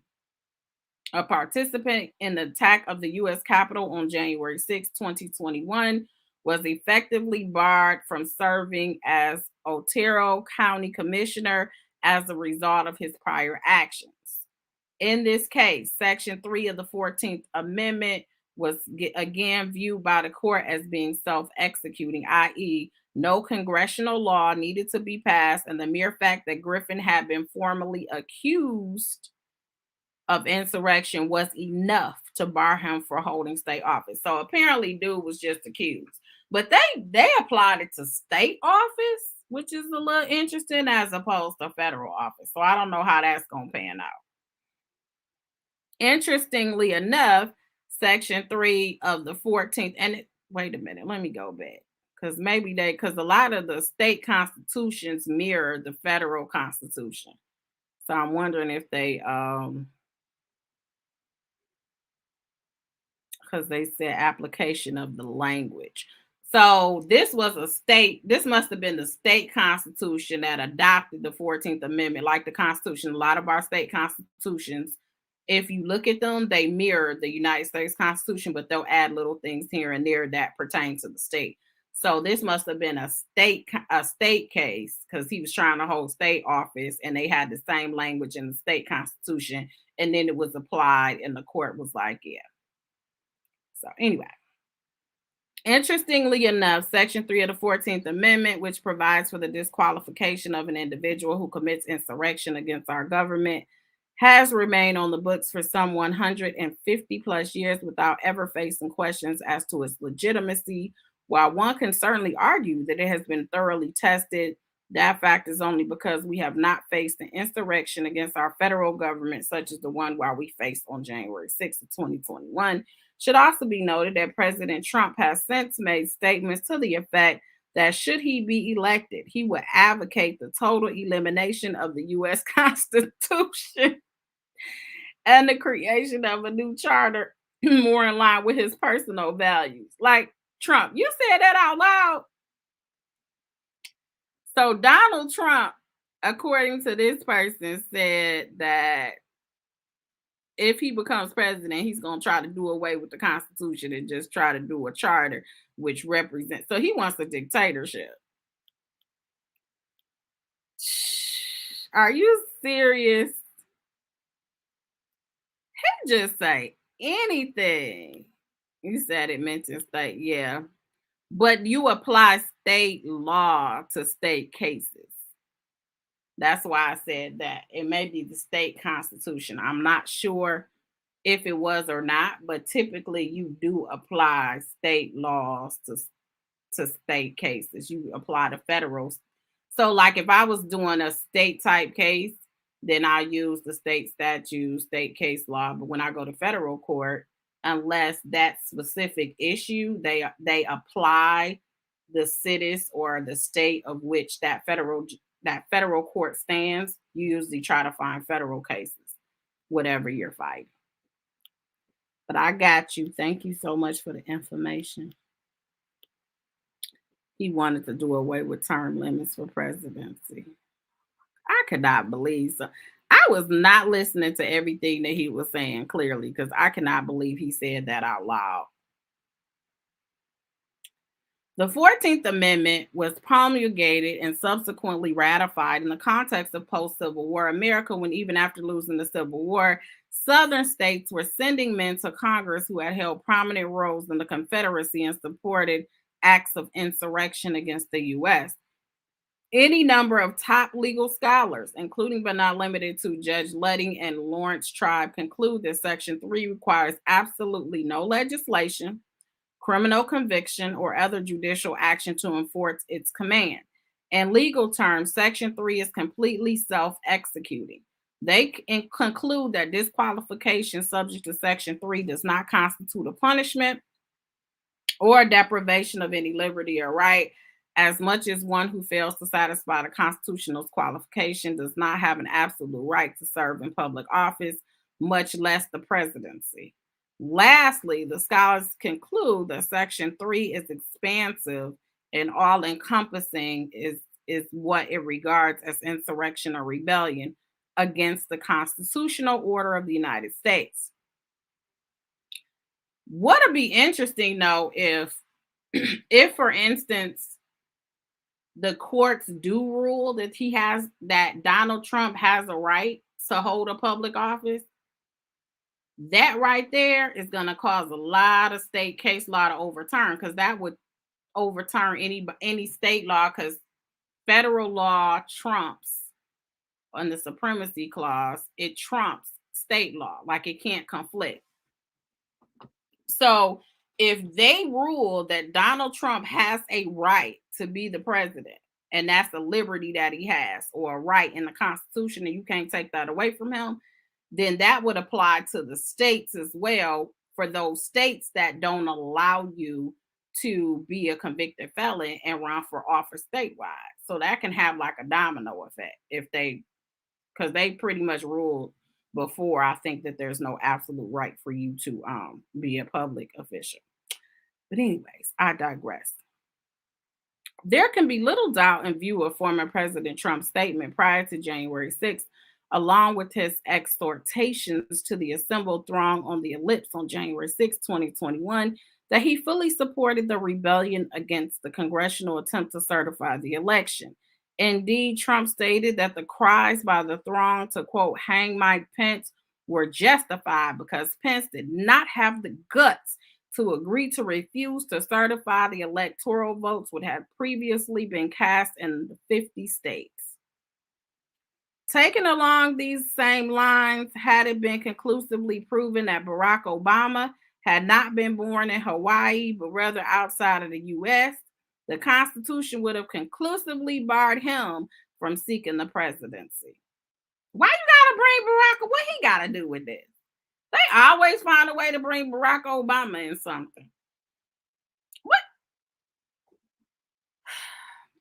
a participant in the attack of the U.S. Capitol on January 6, 2021, was effectively barred from serving as Otero County Commissioner as a result of his prior actions. In this case, Section 3 of the 14th Amendment was again viewed by the court as being self-executing, i.e., no congressional law needed to be passed, and the mere fact that Griffin had been formally accused of insurrection was enough to bar him for holding state office. So apparently dude was just accused. But they applied it to state office, which is a little interesting as opposed to federal office. So I don't know how that's going to pan out. Interestingly enough, Section 3 of the 14th, and wait a minute, let me go back. Because a lot of the state constitutions mirror the federal constitution. So I'm wondering if they because they said application of the language. So this must have been the state constitution that adopted the 14th Amendment, like the Constitution. A lot of our state constitutions, if you look at them, they mirror the United States Constitution, but they'll add little things here and there that pertain to the state. So this must have been a state case because he was trying to hold state office and they had the same language in the state constitution. And then it was applied and the court was like, yeah. So anyway, interestingly enough, Section 3 of the 14th Amendment, which provides for the disqualification of an individual who commits insurrection against our government, has remained on the books for some 150 plus years without ever facing questions as to its legitimacy. While one can certainly argue that it has been thoroughly tested, that fact is only because we have not faced an insurrection against our federal government, such as the one while we faced on January 6th of 2021. Should also be noted that President Trump has since made statements to the effect that should he be elected, he would advocate the total elimination of the U.S. Constitution and the creation of a new charter more in line with his personal values. Like, Trump, you said that out loud. So Donald Trump, according to this person, said that if he becomes president, he's going to try to do away with the Constitution and just try to do a charter, which represents. So he wants a dictatorship. Are you serious? He just say anything. You said it mentioned state, yeah. But you apply state law to state cases. That's why I said that. It may be the state constitution. I'm not sure if it was or not, but typically you do apply state laws to state cases. You apply the federal. So, like if I was doing a state type case, then I use the state statute, state case law. But when I go to federal court, unless that specific issue, they apply the cities or the state of which that federal court stands. You usually try to find federal cases, whatever you're fighting. But I got you. Thank you so much for the information. He wanted to do away with term limits for presidency. I could not believe so. I was not listening to everything that he was saying clearly because I cannot believe he said that out loud. The 14th Amendment was promulgated and subsequently ratified in the context of post-Civil War America when, even after losing the Civil War, Southern states were sending men to Congress who had held prominent roles in the Confederacy and supported acts of insurrection against the U.S. Any number of top legal scholars, including but not limited to Judge Ludding and Lawrence Tribe, conclude that Section 3 requires absolutely no legislation, criminal conviction, or other judicial action to enforce its command. In legal terms, Section 3 is completely self-executing. They conclude that disqualification subject to Section 3 does not constitute a punishment or a deprivation of any liberty or right, as much as one who fails to satisfy the constitutional qualification does not have an absolute right to serve in public office, much less the presidency. Lastly, the scholars conclude that Section 3 is expansive and all-encompassing is what it regards as insurrection or rebellion against the constitutional order of the United States. What would be interesting, though, if for instance, the courts do rule that Donald Trump has a right to hold a public office, that right there is going to cause a lot of state case law to overturn, because that would overturn any state law, because federal law trumps on the supremacy clause. It trumps state law, like it can't conflict. So if they rule that Donald Trump has a right to be the president, and that's a liberty that he has, or a right in the Constitution, and you can't take that away from him, then that would apply to the states as well, for those states that don't allow you to be a convicted felon and run for office statewide. So that can have like a domino effect because they pretty much ruled before, I think, that there's no absolute right for you to be a public official. But anyways, I digress. There can be little doubt in view of former President Trump's statement prior to January 6th, along with his exhortations to the assembled throng on the ellipse on January 6, 2021, that he fully supported the rebellion against the congressional attempt to certify the election. Indeed, Trump stated that the cries by the throng to, quote, hang Mike Pence were justified because Pence did not have the guts to agree to refuse to certify the electoral votes would have previously been cast in the 50 states. Taken along these same lines, had it been conclusively proven that Barack Obama had not been born in Hawaii, but rather outside of the US, the Constitution would have conclusively barred him from seeking the presidency. Why you gotta bring Barack? What he gotta do with this? They always find a way to bring Barack Obama in something. What?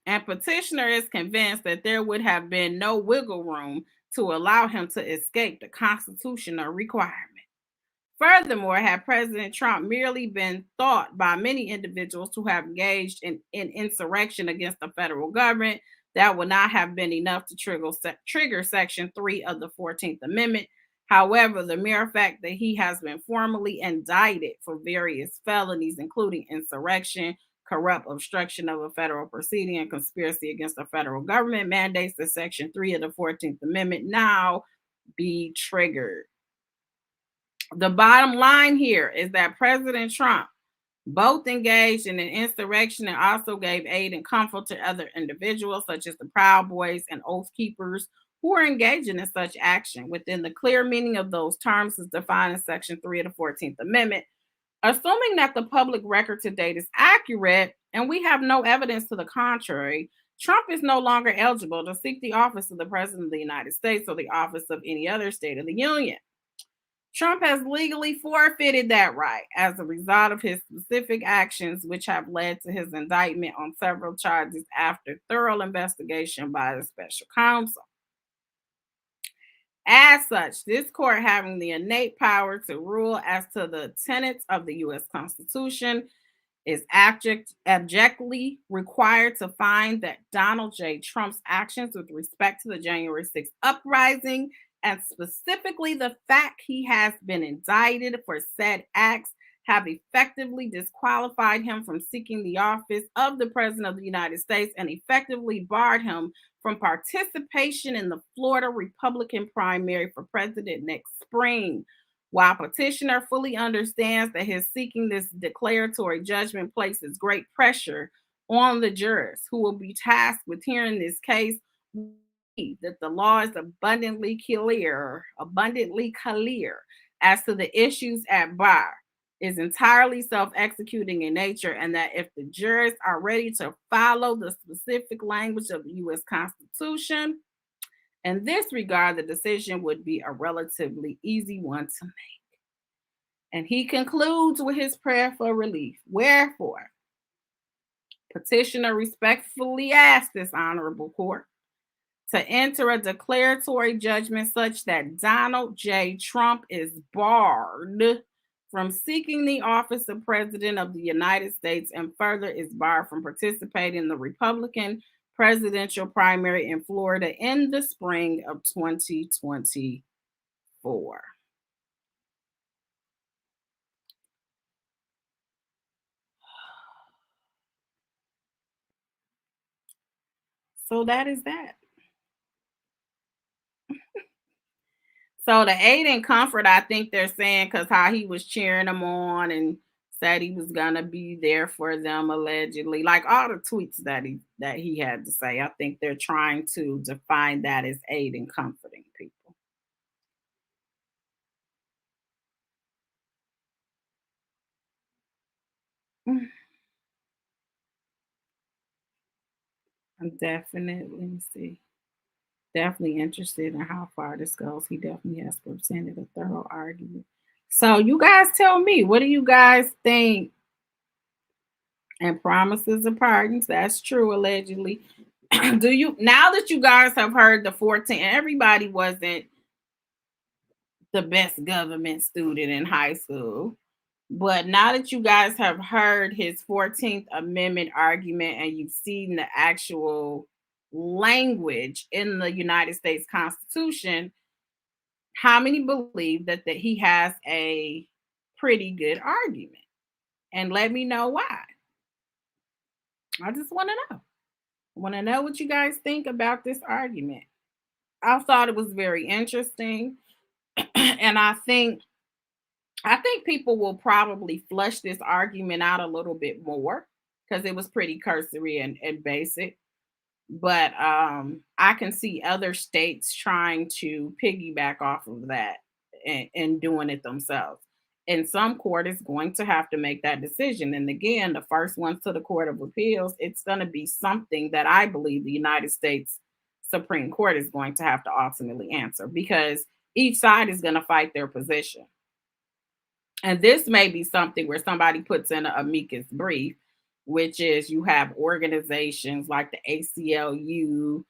And petitioner is convinced that there would have been no wiggle room to allow him to escape the constitutional requirement. Furthermore, had President Trump merely been thought by many individuals to have engaged in insurrection against the federal government, that would not have been enough to trigger Section 3 of the 14th Amendment. However, the mere fact that he has been formally indicted for various felonies, including insurrection, corrupt obstruction of a federal proceeding, and conspiracy against the federal government, mandates that Section 3 of the 14th Amendment now be triggered. The bottom line here is that President Trump both engaged in an insurrection and also gave aid and comfort to other individuals, such as the Proud Boys and Oath Keepers, who are engaging in such action within the clear meaning of those terms as defined in Section 3 of the 14th Amendment. Assuming that the public record to date is accurate, and we have no evidence to the contrary, Trump is no longer eligible to seek the office of the President of the United States or the office of any other state of the Union. Trump has legally forfeited that right as a result of his specific actions, which have led to his indictment on several charges after thorough investigation by the special counsel. As such, this court, having the innate power to rule as to the tenets of the U.S. Constitution, is abjectly required to find that Donald J. Trump's actions with respect to the January 6th uprising, and specifically the fact he has been indicted for said acts, have effectively disqualified him from seeking the office of the President of the United States and effectively barred him from participation in the Florida Republican primary for president next spring. While petitioner fully understands that his seeking this declaratory judgment places great pressure on the jurors who will be tasked with hearing this case, that the law is abundantly clear as to the issues at bar, is entirely self-executing in nature, and that if the jurors are ready to follow the specific language of the U.S. Constitution, in this regard, the decision would be a relatively easy one to make. And he concludes with his prayer for relief. Wherefore, petitioner respectfully asks this honorable court to enter a declaratory judgment such that Donald J. Trump is barred from seeking the office of President of the United States, and further is barred from participating in the Republican presidential primary in Florida in the spring of 2024. So that is that. So the aid and comfort, I think they're saying, because how he was cheering them on and said he was gonna be there for them allegedly, like all the tweets that he had to say. I think they're trying to define that as aid and comforting people. I'm definitely interested in how far this goes. He definitely has presented a thorough argument. So you guys tell me, what do you guys think? And promises of pardons, that's true, allegedly. Do you, now that you guys have heard the 14, everybody wasn't the best government student in high school, but now that you guys have heard his 14th Amendment argument and you've seen the actual language in the United States Constitution, how many believe that he has a pretty good argument? And let me know why. I just want to know. I want to know what you guys think about this argument. I thought it was very interesting. And I think I think people will probably flush this argument out a little bit more because it was pretty cursory and basic. But I can see other states trying to piggyback off of that and doing it themselves. And some court is going to have to make that decision. And again, the first ones to the Court of Appeals, it's going to be something that I believe the United States Supreme Court is going to have to ultimately answer because each side is going to fight their position. And this may be something where somebody puts in an amicus brief, which is you have organizations like the ACLU,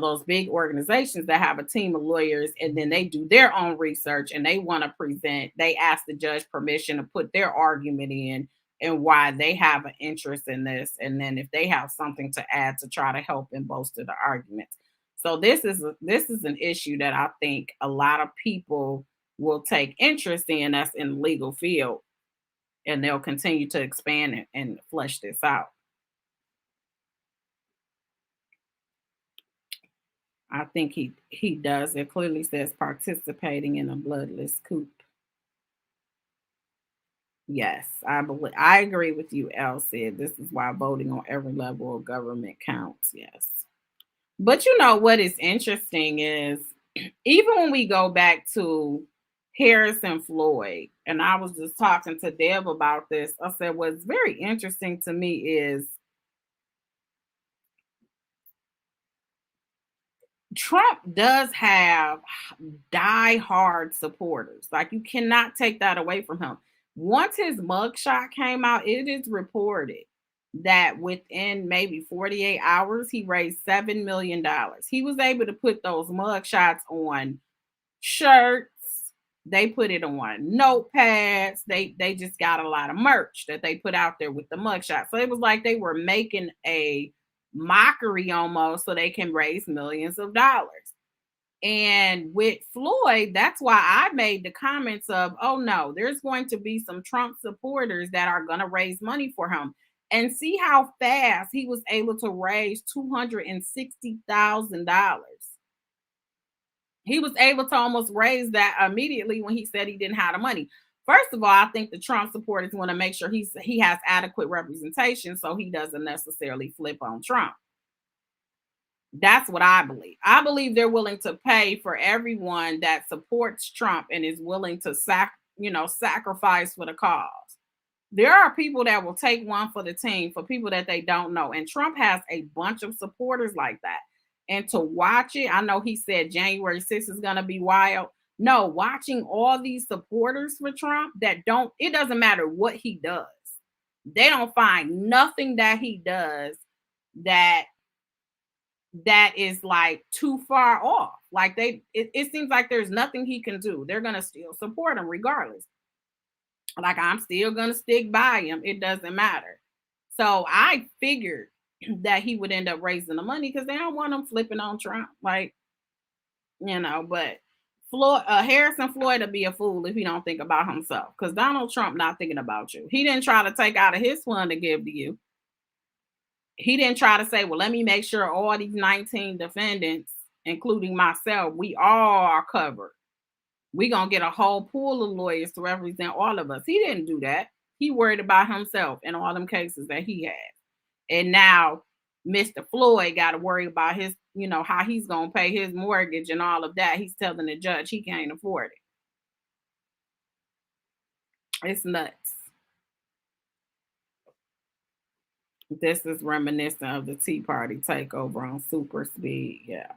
those big organizations that have a team of lawyers, and then they do their own research and they want to present, they ask the judge permission to put their argument in and why they have an interest in this. And then if they have something to add to try to help and bolster the arguments. So this is an issue that I think a lot of people will take interest in us in the legal field, and they'll continue to expand and flesh this out. I think he does. It clearly says participating in a bloodless coup. Yes, I agree with you, El said. This is why voting on every level of government counts. Yes. But you know what is interesting is even when we go back to Harris and Floyd, and I was just talking to Deb about this, I said what's very interesting to me is Trump does have die-hard supporters. Like you cannot take that away from him. Once his mugshot came out, it is reported that within maybe 48 hours, he raised $7 million. He was able to put those mugshots on shirts. They put it on notepads. They just got a lot of merch that they put out there with the mugshot. So it was like they were making a mockery almost so they can raise millions of dollars. And with Floyd, that's why I made the comments of, oh no, there's going to be some Trump supporters that are going to raise money for him. And see how fast he was able to raise $260,000. He was able to almost raise that immediately when he said he didn't have the money. First of all, I think the Trump supporters want to make sure he has adequate representation so he doesn't necessarily flip on Trump. That's what I believe. I believe they're willing to pay for everyone that supports Trump and is willing to sacrifice for the cause. There are people that will take one for the team for people that they don't know. And Trump has a bunch of supporters like that. And to watch it, I know he said January 6th is going to be wild. No, watching all these supporters for Trump it doesn't matter what he does. They don't find nothing that he does that is like too far off. Like it seems like there's nothing he can do. They're going to still support him regardless. Like I'm still going to stick by him. It doesn't matter. So I figured that he would end up raising the money because they don't want him flipping on Trump. Like, but Harrison Floyd will be a fool if he don't think about himself because Donald Trump not thinking about you. He didn't try to take out of his fund to give to you. He didn't try to say, well, let me make sure all these 19 defendants, including myself, we all are covered. We're going to get a whole pool of lawyers to represent all of us. He didn't do that. He worried about himself in all them cases that he had. And now Mr. Floyd got to worry about his, how he's going to pay his mortgage and all of that. He's telling the judge he can't afford it. It's nuts. This is reminiscent of the Tea Party takeover on super speed. Yeah.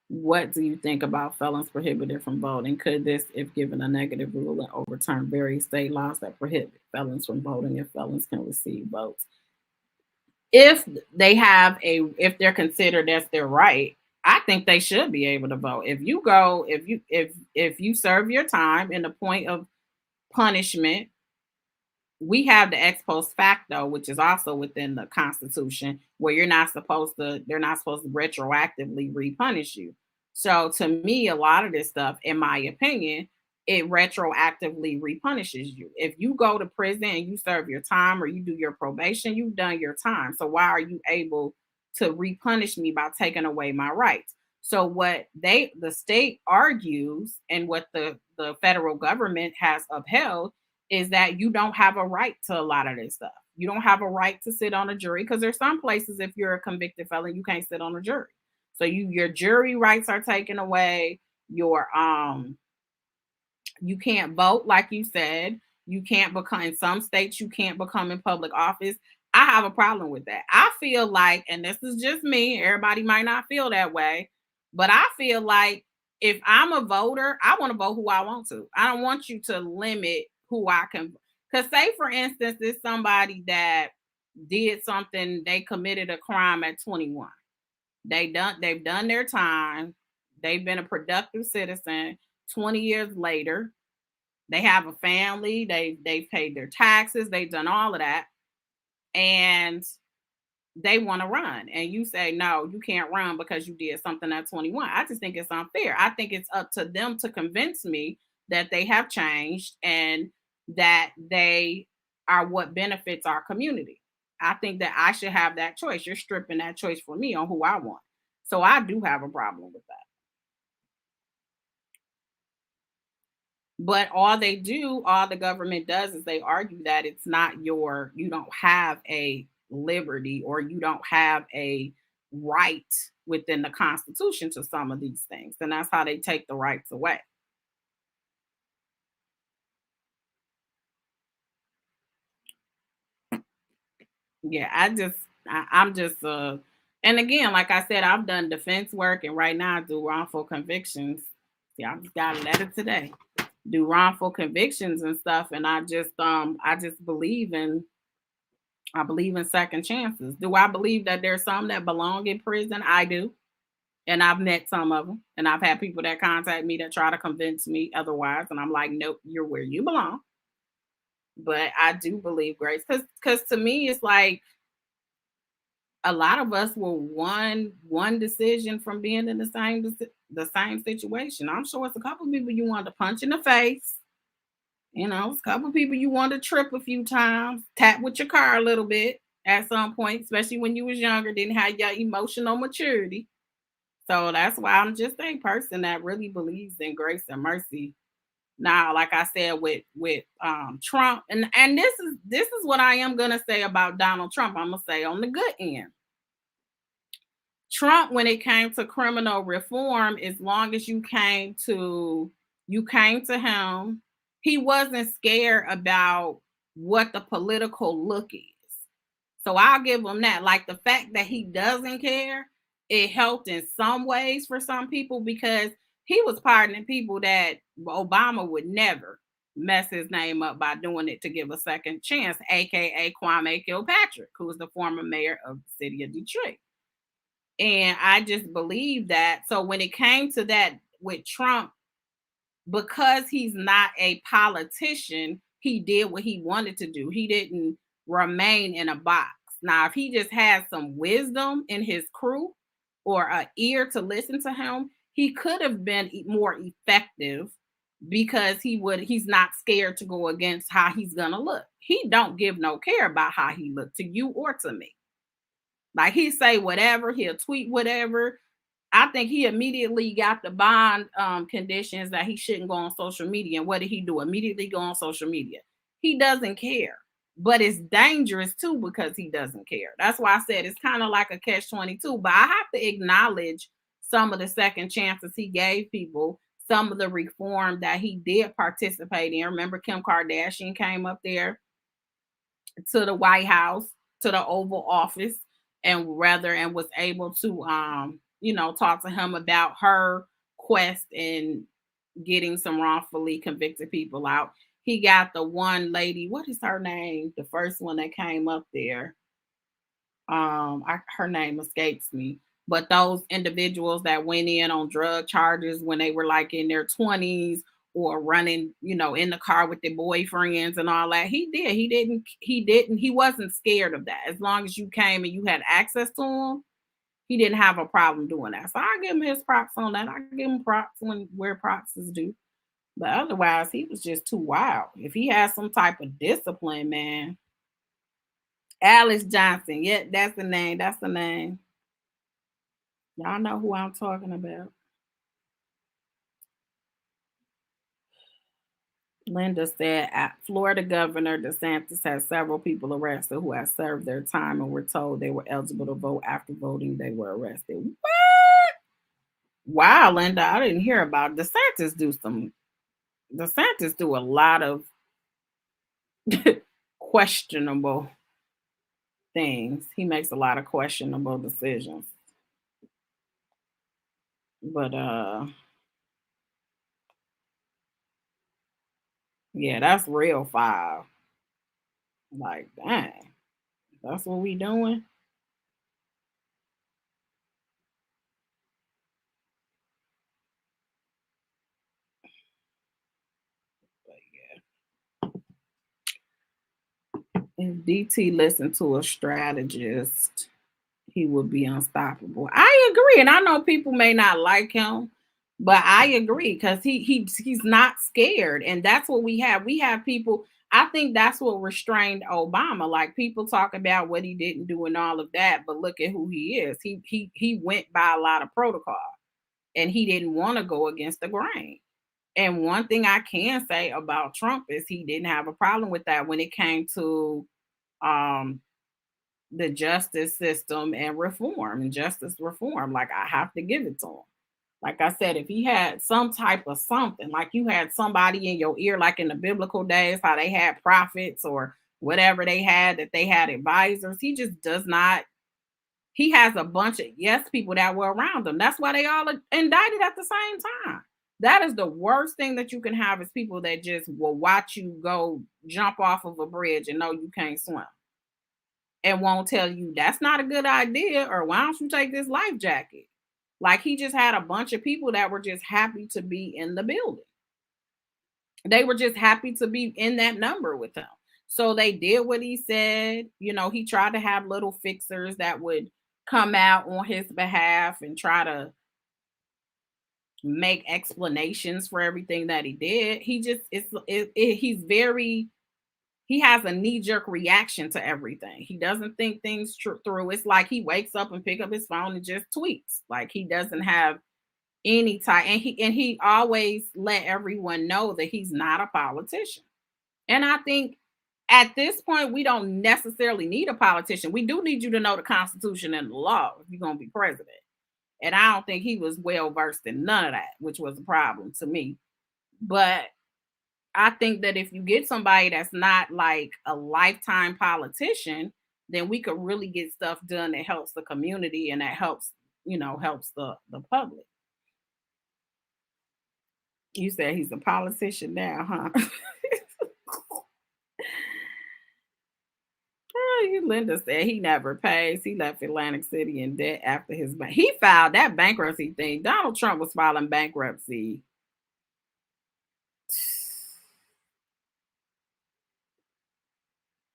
What do you think about felons prohibited from voting? Could this, if given a negative ruling, overturn various state laws that prohibit felons from voting if felons can receive votes? If they're considered as their right, I think they should be able to vote. If you serve your time in the point of punishment, we have the ex post facto, which is also within the Constitution, where they're not supposed to retroactively repunish you. So to me, a lot of this stuff, in my opinion, it retroactively repunishes you. If you go to prison and you serve your time or you do your probation, you've done your time. So why are you able to repunish me by taking away my rights? So what the state argues and what the federal government has upheld is that you don't have a right to a lot of this stuff. You don't have a right to sit on a jury because there's some places if you're a convicted felon, you can't sit on a jury. So your jury rights are taken away. Your you can't vote, like you said. You can't become, in some states, you can't become in public office. I have a problem with that. I feel like, and this is just me, everybody might not feel that way, but I feel like if I'm a voter, I want to vote who I want to. I don't want you to limit who I can. Because, say, for instance, there's somebody that did something, they committed a crime at 21. They've done their time. They've been a productive citizen. 20 years later, they have a family, they've paid their taxes, they've done all of that, and they want to run. And you say, no, you can't run because you did something at 21. I just think it's unfair. I think it's up to them to convince me that they have changed and that they are what benefits our community. I think that I should have that choice. You're stripping that choice for me on who I want. So I do have a problem with that. But all the government does is they argue that it's not you don't have a liberty or you don't have a right within the Constitution to some of these things. And that's how they take the rights away. Yeah, I'm just and again, like I said, I've done defense work and right now I do wrongful convictions. See, I just got a letter today. Do wrongful convictions and stuff. And I just believe in second chances. Do I believe that there's some that belong in prison? I do. And I've met some of them. And I've had people that contact me that try to convince me otherwise. And I'm like, nope, you're where you belong. But I do believe grace. Because to me, it's like a lot of us were one decision from being in the same situation. I'm sure it's a couple of people you want to punch in the face. You know, it's a couple of people you want to trip a few times, tap with your car a little bit at some point, especially when you was younger, didn't have your emotional maturity. So that's why I'm just a person that really believes in grace and mercy. Now, like I said, with Trump, and this is what I am gonna say about Donald Trump. I'm gonna say on the good end. Trump, when it came to criminal reform, as long as you came to him, he wasn't scared about what the political look is. So I'll give him that. Like the fact that he doesn't care, it helped in some ways for some people because he was pardoning people that Obama would never mess his name up by doing it to give a second chance, aka Kwame Kilpatrick, who was the former mayor of the city of Detroit. And I just believe that. So when it came to that with Trump, because he's not a politician, he did what he wanted to do. He didn't remain in a box. Now, if he just had some wisdom in his crew or an ear to listen to him, he could have been more effective because he's not scared to go against how he's gonna look. He don't give no care about how he looked to you or to me. Like he say whatever, he'll tweet whatever. I think he immediately got the bond conditions that he shouldn't go on social media. And what did he do? Immediately go on social media. He doesn't care, but it's dangerous too because he doesn't care. That's why I said it's kind of like a catch-22. But I have to acknowledge some of the second chances he gave people, some of the reform that he did participate in. Remember, Kim Kardashian came up there to the White House, to the Oval Office, and was able to talk to him about her quest in getting some wrongfully convicted people out. He got the one lady, what is her name? The first one that came up there. Her name escapes me. But those individuals that went in on drug charges when they were like in their 20s or running, in the car with their boyfriends and all that. He did. He wasn't scared of that. As long as you came and you had access to him, he didn't have a problem doing that. So I give him his props on that. I give him props where props is due. But otherwise, he was just too wild. If he had some type of discipline, man. Alice Johnson. Yeah, that's the name. That's the name. Y'all know who I'm talking about. Linda said, Florida Governor DeSantis has several people arrested who have served their time and were told they were eligible to vote after voting. They were arrested. What? Wow, Linda, I didn't hear about DeSantis. DeSantis do a lot of questionable things. He makes a lot of questionable decisions. But yeah, that's real five. Like, dang, that's what we doing. But yeah, if DT listened to a strategist, he would be unstoppable. I agree, and I know people may not like him, but I agree because he's not scared, and that's what we have. We have people. I think that's what restrained Obama. Like people talk about what he didn't do and all of that, but look at who he is. He went by a lot of protocol, and he didn't want to go against the grain. And one thing I can say about Trump is he didn't have a problem with that when it came to um the justice system and reform and justice reform. Like I have to give it to him. Like I said, if he had some type of something, like you had somebody in your ear, like in the biblical days, how they had prophets or whatever they had, that they had advisors, he just does not. He has a bunch of yes people that were around him. That's why they all indicted at the same time. That is the worst thing that you can have is people that just will watch you go jump off of a bridge and know you can't swim and won't tell you that's not a good idea or why don't you take this life jacket. Like he just had a bunch of people that were just happy to be in the building. They were just happy to be in that number with him. So they did what he said. You know, he tried to have little fixers that would come out on his behalf and try to make explanations for everything that he did. He just he's very he has a knee-jerk reaction to everything. He doesn't think things through. It's like he wakes up and pick up his phone and just tweets. Like he doesn't have any type, and he always let everyone know that he's not a politician. And I think at this point we don't necessarily need a politician. We do need you to know the Constitution and the law if you're gonna be president. And I don't think he was well versed in none of that, which was a problem to me. But I think that if you get somebody that's not like a lifetime politician, then we could really get stuff done that helps the community and that helps, helps the public. You said he's a politician now, huh? Linda said he never pays. He left Atlantic City in debt after his bank. He filed that bankruptcy thing. Donald Trump was filing bankruptcy.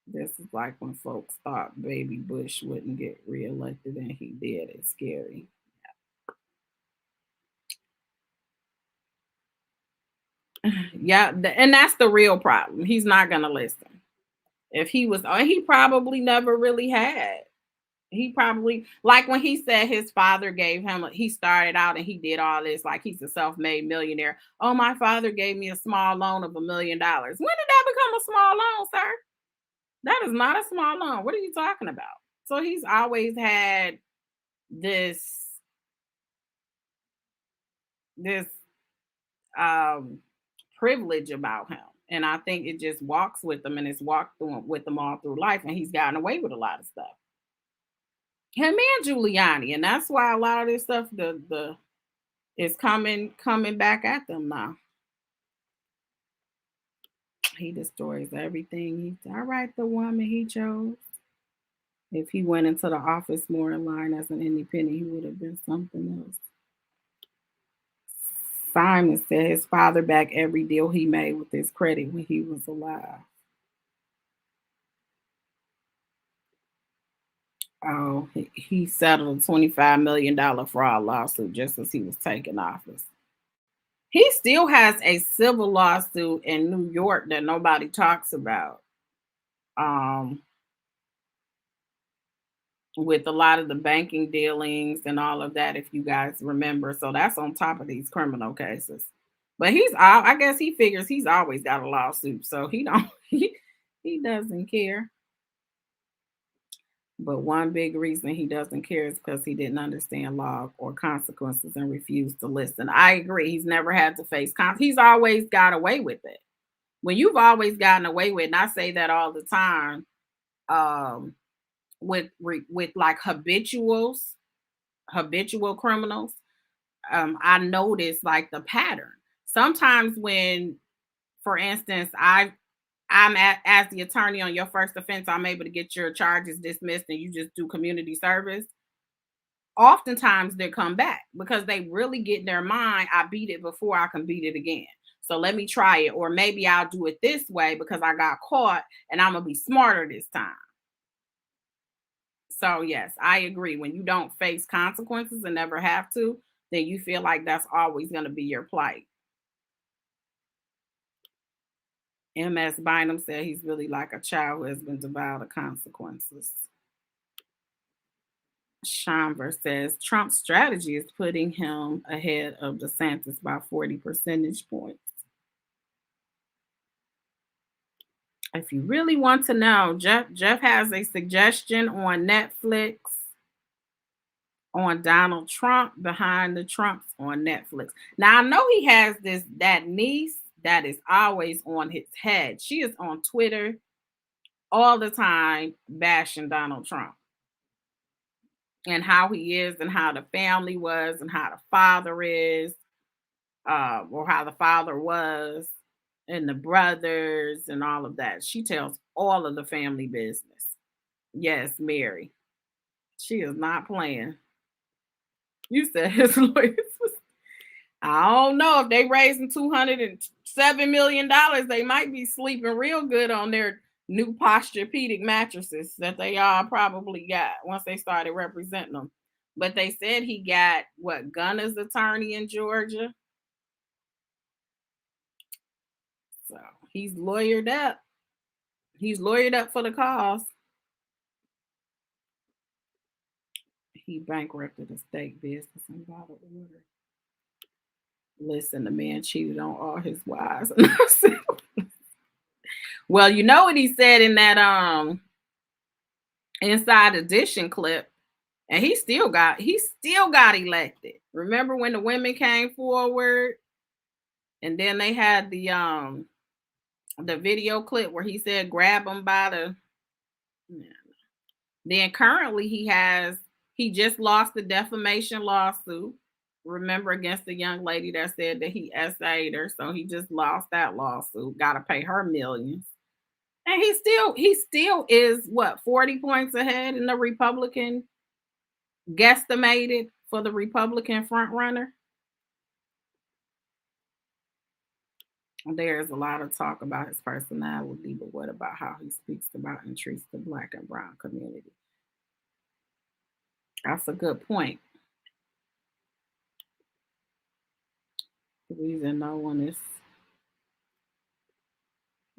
This is like when folks thought Baby Bush wouldn't get reelected and he did. It's scary. Yeah, and that's the real problem. He's not going to listen. If he was, he probably never really had. He probably, like when he said his father gave him, he started out and he did all this, like he's a self made millionaire. Oh, my father gave me a small loan of $1 million. When did that become a small loan, sir? That is not a small loan. What are you talking about? So he's always had this um privilege about him. And I think it just walks with him and it's walked through with him all through life. And he's gotten away with a lot of stuff. Him and Giuliani. And that's why a lot of this stuff the is coming back at them now. He destroys everything. He's all right, the woman he chose. If he went into the office more in line as an independent, he would have been something else. Simon said his father backed every deal he made with his credit when he was alive. Oh, he settled a $25 million fraud lawsuit just as he was taking office. He still has a civil lawsuit in New York that nobody talks about. Um, with a lot of the banking dealings and all of that, if you guys remember. So that's on top of these criminal cases. But I guess he figures he's always got a lawsuit, so he don't he doesn't care. But one big reason he doesn't care is because he didn't understand law or consequences and refused to listen. I agree. He's never had to face he's always got away with it. When you've always gotten away with it, and I say that all the time, um, with like habitual criminals, I notice like the pattern. Sometimes when, for instance, as the attorney on your first offense, I'm able to get your charges dismissed and you just do community service. Oftentimes they come back because they really get in their mind, I beat it before, I can beat it again. So let me try it. Or maybe I'll do it this way because I got caught and I'm gonna be smarter this time. So yes, I agree. When you don't face consequences and never have to, then you feel like that's always gonna be your plight. MS Bynum said he's really like a child who has been devoured of consequences. Schomburg says Trump's strategy is putting him ahead of DeSantis by 40 percentage points. If you really want to know, Jeff has a suggestion on Netflix on Donald Trump, Behind the Trumps on Netflix. Now I know he has that niece that is always on his head. She is on Twitter all the time bashing Donald Trump and how he is and how the family was and how the father is, or how the father was, and the brothers and all of that. She tells all of the family business. Yes, Mary. She is not playing. You said his lawyers was. I don't know if they raising $207 million. They might be sleeping real good on their new Posturepedic mattresses that they all probably got once they started representing them. But they said he got what, Gunner's attorney in Georgia. So he's lawyered up. He's lawyered up for the cause. He bankrupted a state business and bought an order. Listen, the man cheated on all his wives. Well, you know what he said in that Inside Edition clip, and he still got elected. Remember when the women came forward, and then they had the video clip where he said grab him by the. Yeah. Then currently he just lost the defamation lawsuit. Remember, against the young lady that said that he essayed her, so he just lost that lawsuit. Got to pay her millions. And he still is what, 40 points ahead in the Republican, guesstimated for the Republican front runner. There's a lot of talk about his personality, but what about how he speaks about and treats the Black and brown community? That's a good point. The reason no one is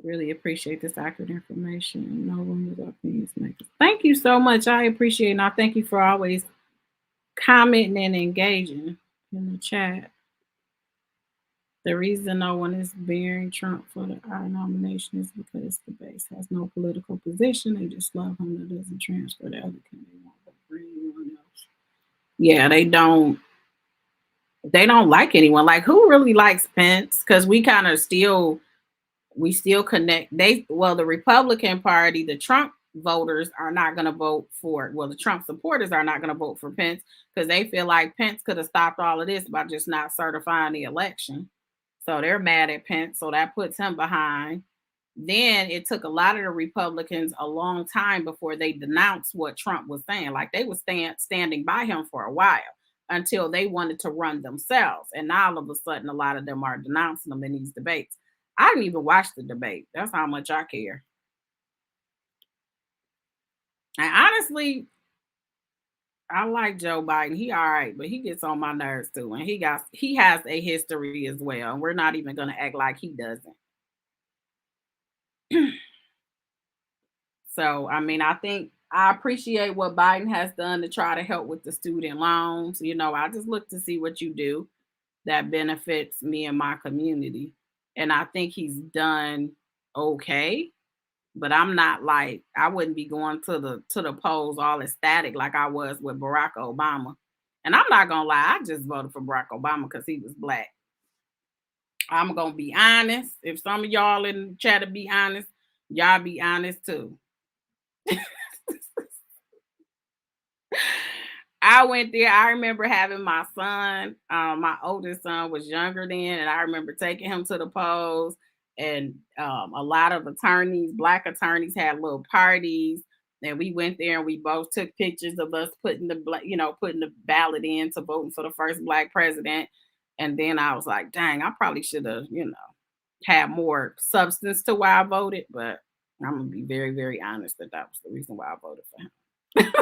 really appreciate this accurate information. No one with opinions makers. Thank you so much. I appreciate it. And I thank you for always commenting and engaging in the chat. The reason no one is bearing Trump for our nomination is because the base has no political position. They just love him. That doesn't transfer to other candidates. For anyone else. Yeah, they don't like anyone. Like, who really likes Pence? Because we kind of still connect. The Republican Party, the Trump voters are not going to vote for it. Well, the Trump supporters are not going to vote for Pence because they feel like Pence could have stopped all of this by just not certifying the election. So they're mad at Pence. So that puts him behind. Then it took a lot of the Republicans a long time before they denounced what Trump was saying. Like, they were standing by him for a while until they wanted to run themselves. And now all of a sudden, a lot of them are denouncing them in these debates. I didn't even watch the debate. That's how much I care. And honestly, I like Joe Biden. He all right, but he gets on my nerves too. And he has a history as well. And we're not even going to act like he doesn't. So, I mean, I think I appreciate what Biden has done to try to help with the student loans. I just look to see what you do that benefits me and my community. And I think he's done okay, but I'm not like I wouldn't be going to the polls all ecstatic like I was with Barack Obama. And I'm not gonna lie, I just voted for Barack Obama because he was black. I'm gonna be honest. If some of y'all in the chat to be honest, y'all be honest too. I went there. I remember having my son. My oldest son was younger then, and I remember taking him to the polls. And a lot of attorneys, black attorneys, had little parties. And we went there and we both took pictures of us putting the ballot in to voting for the first black president. And then I was like, dang, I probably should have, had more substance to why I voted. But I'm gonna be very, very honest that was the reason why I voted for him.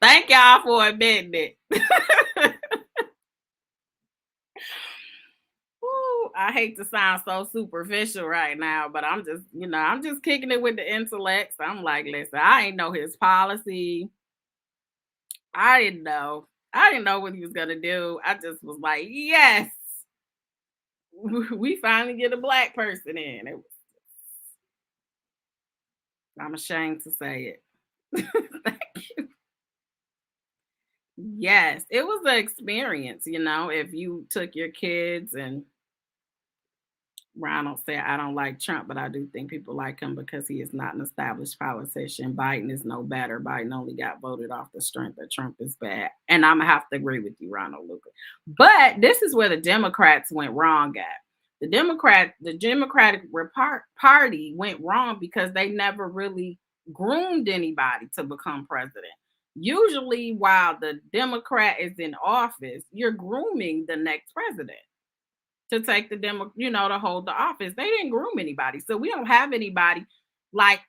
Thank y'all for admitting it. Woo, I hate to sound so superficial right now, but I'm just kicking it with the intellects. I'm like, listen, I ain't know his policy. I didn't know. I didn't know what he was gonna do. I just was like, yes, we finally get a black person in. I'm ashamed to say it. Yes, it was an experience, if you took your kids. And Ronald said, I don't like Trump, but I do think people like him because he is not an established politician. Biden is no better. Biden only got voted off the strength that Trump is bad. And I'm going to have to agree with you, Ronald Lucas. But this is where the Democrats went wrong at. The Democratic Party went wrong because they never really groomed anybody to become president. Usually, while the Democrat is in office, you're grooming the next president to take the to hold the office. They didn't groom anybody. So we don't have anybody like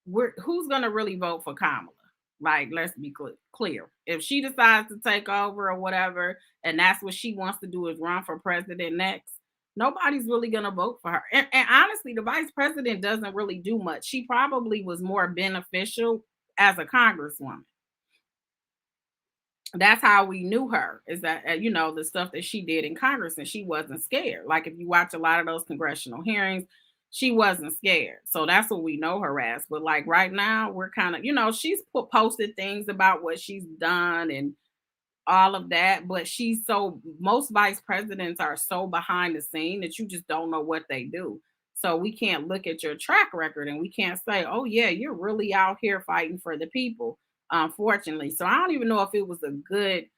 who's going to really vote for Kamala? Like, let's be clear. If she decides to take over or whatever, and that's what she wants to do is run for president next, nobody's really going to vote for her. And honestly, the vice president doesn't really do much. She probably was more beneficial as a congresswoman. That's how we knew her, is that the stuff that she did in Congress, and she wasn't scared. Like if you watch a lot of those congressional hearings, she wasn't scared. So that's what we know her as. But like right now, we're kind of, she's posted things about what she's done and all of that, but most vice presidents are so behind the scene that you just don't know what they do. So we can't look at your track record and we can't say, oh yeah, you're really out here fighting for the people, unfortunately. So I don't even know if it was a good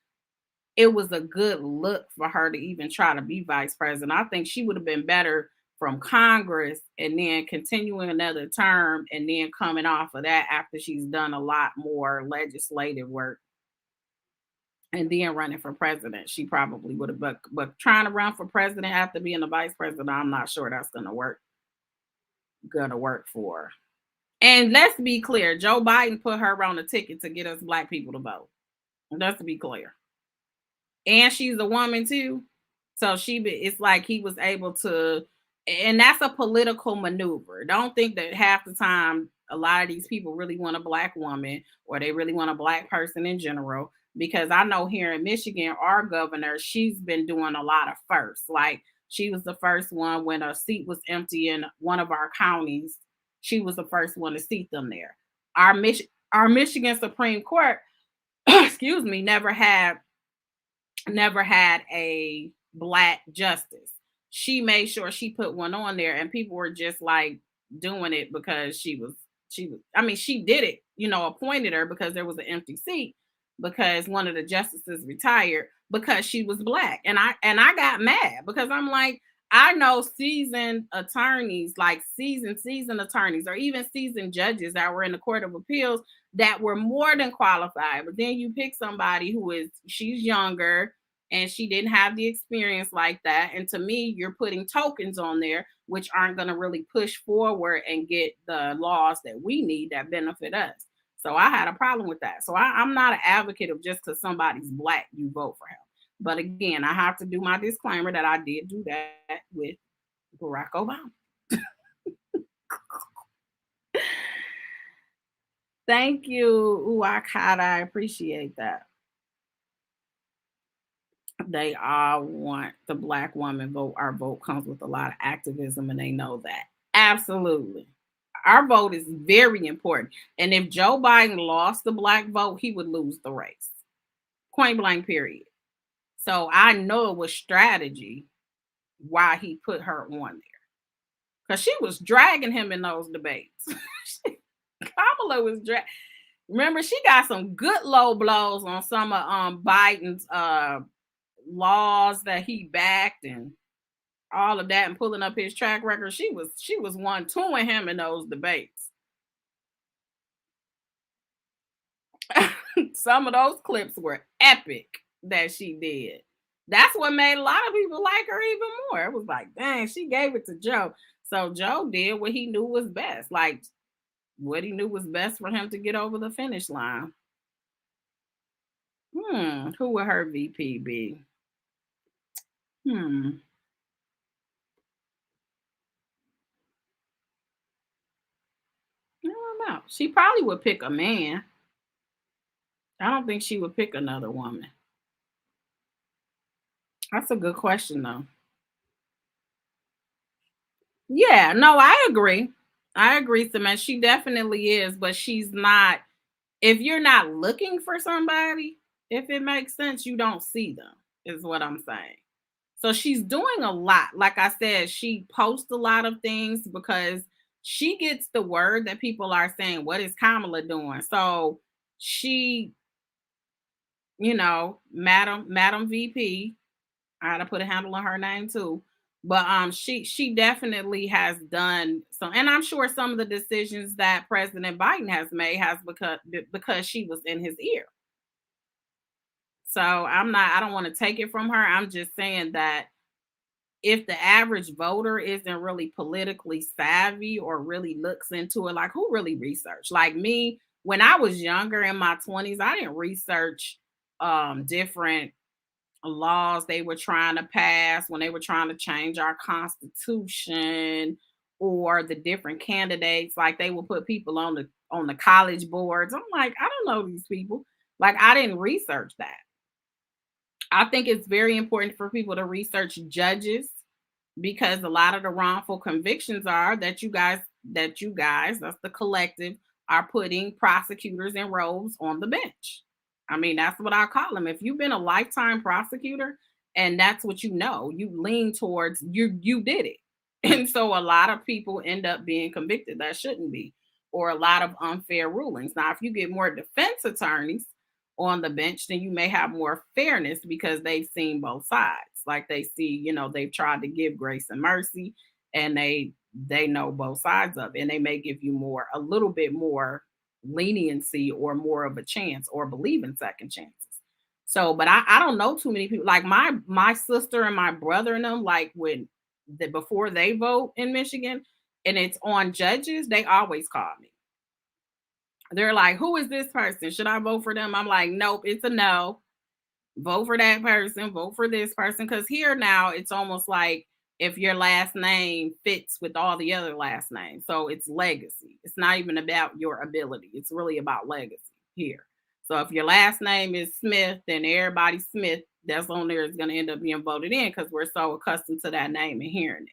look for her to even try to be vice president. I think she would have been better from Congress and then continuing another term and then coming off of that after she's done a lot more legislative work and then running for president. She probably would have, but trying to run for president after being a vice president, I'm not sure that's gonna work for her. And let's be clear, Joe Biden put her on the ticket to get us black people to vote. Let's be clear. And she's a woman too. So it's like he was able to, and that's a political maneuver. Don't think that half the time a lot of these people really want a black woman or they really want a black person in general. Because I know here in Michigan, our governor, she's been doing a lot of firsts. Like she was the first one when a seat was empty in one of our counties. She was the first one to seat them there. Our Michigan Supreme Court, excuse me, never had a black justice. She made sure she put one on there, and people were just like doing it because she did it, appointed her because there was an empty seat because one of the justices retired because she was black. And I got mad because I'm like, I know seasoned attorneys, like seasoned attorneys, or even seasoned judges that were in the Court of Appeals that were more than qualified. But then you pick somebody she's younger and she didn't have the experience like that. And to me, you're putting tokens on there, which aren't going to really push forward and get the laws that we need that benefit us. So I had a problem with that. So I'm not an advocate of just because somebody's black, you vote for him. But again, I have to do my disclaimer that I did do that with Barack Obama. Thank you, Uwakata. I appreciate that. They all want the black woman vote. Our vote comes with a lot of activism, and they know that. Absolutely. Our vote is very important. And if Joe Biden lost the black vote, he would lose the race. Point blank, period. So I know it was strategy why he put her on there. Because she was dragging him in those debates. Kamala was dragging. Remember, she got some good low blows on some of Biden's laws that he backed and all of that, and pulling up his track record. She was one twoing him in those debates. Some of those clips were epic that she did. That's what made a lot of people like her even more. It was like, dang, she gave it to Joe. So Joe did what he knew was best, like what he knew was best for him to get over the finish line. Who would her VP be? Hmm, I don't know. She probably would pick a man. I don't think she would pick another woman. That's a good question, though. Yeah, no, I agree. I agree, Samantha. She definitely is, but she's not. If you're not looking for somebody, if it makes sense, you don't see them, is what I'm saying. So she's doing a lot. Like I said, she posts a lot of things because she gets the word that people are saying, what is Kamala doing? So she, Madam VP, I had to put a handle on her name too. But she definitely has done so, and I'm sure some of the decisions that President Biden has made has because she was in his ear. So I don't want to take it from her. I'm just saying that if the average voter isn't really politically savvy or really looks into it, like who really research? Like me, when I was younger in my 20s, I didn't research different laws they were trying to pass when they were trying to change our constitution, or the different candidates. Like they will put people on the college boards. I'm like, I don't know these people. Like I didn't research that. I think it's very important for people to research judges, because a lot of the wrongful convictions are that you guys, that's the collective, are putting prosecutors in robes on the bench. I mean, that's what I call them. If you've been a lifetime prosecutor and that's what you lean towards, you did it. And so a lot of people end up being convicted that shouldn't be, or a lot of unfair rulings. Now, if you get more defense attorneys on the bench, then you may have more fairness because they've seen both sides. Like they see, they've tried to give grace and mercy, and they know both sides of it, and they may give you a little bit more leniency or more of a chance, or believe in second chances. So, but I don't know too many people. Like my sister and my brother and them, like before they vote in Michigan and it's on judges, they always call me. They're like, who is this person? Should I vote for them? I'm like, nope, it's a no. Vote for that person, vote for this person. Because here now, it's almost like if your last name fits with all the other last names. So it's legacy. It's not even about your ability, it's really about legacy here. So if your last name is Smith, then everybody Smith that's on there is going to end up being voted in because we're so accustomed to that name and hearing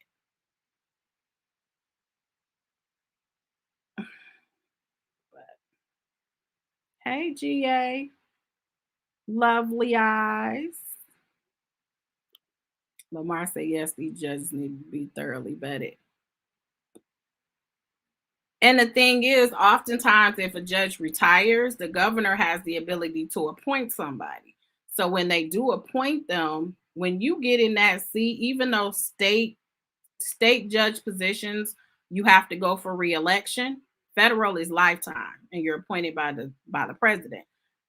it. But hey, GA, lovely eyes. Lamar said, yes, these judges need to be thoroughly vetted. And the thing is, oftentimes, if a judge retires, the governor has the ability to appoint somebody. So when they do appoint them, when you get in that seat, even though state judge positions, you have to go for reelection. Federal is lifetime, and you're appointed by the president.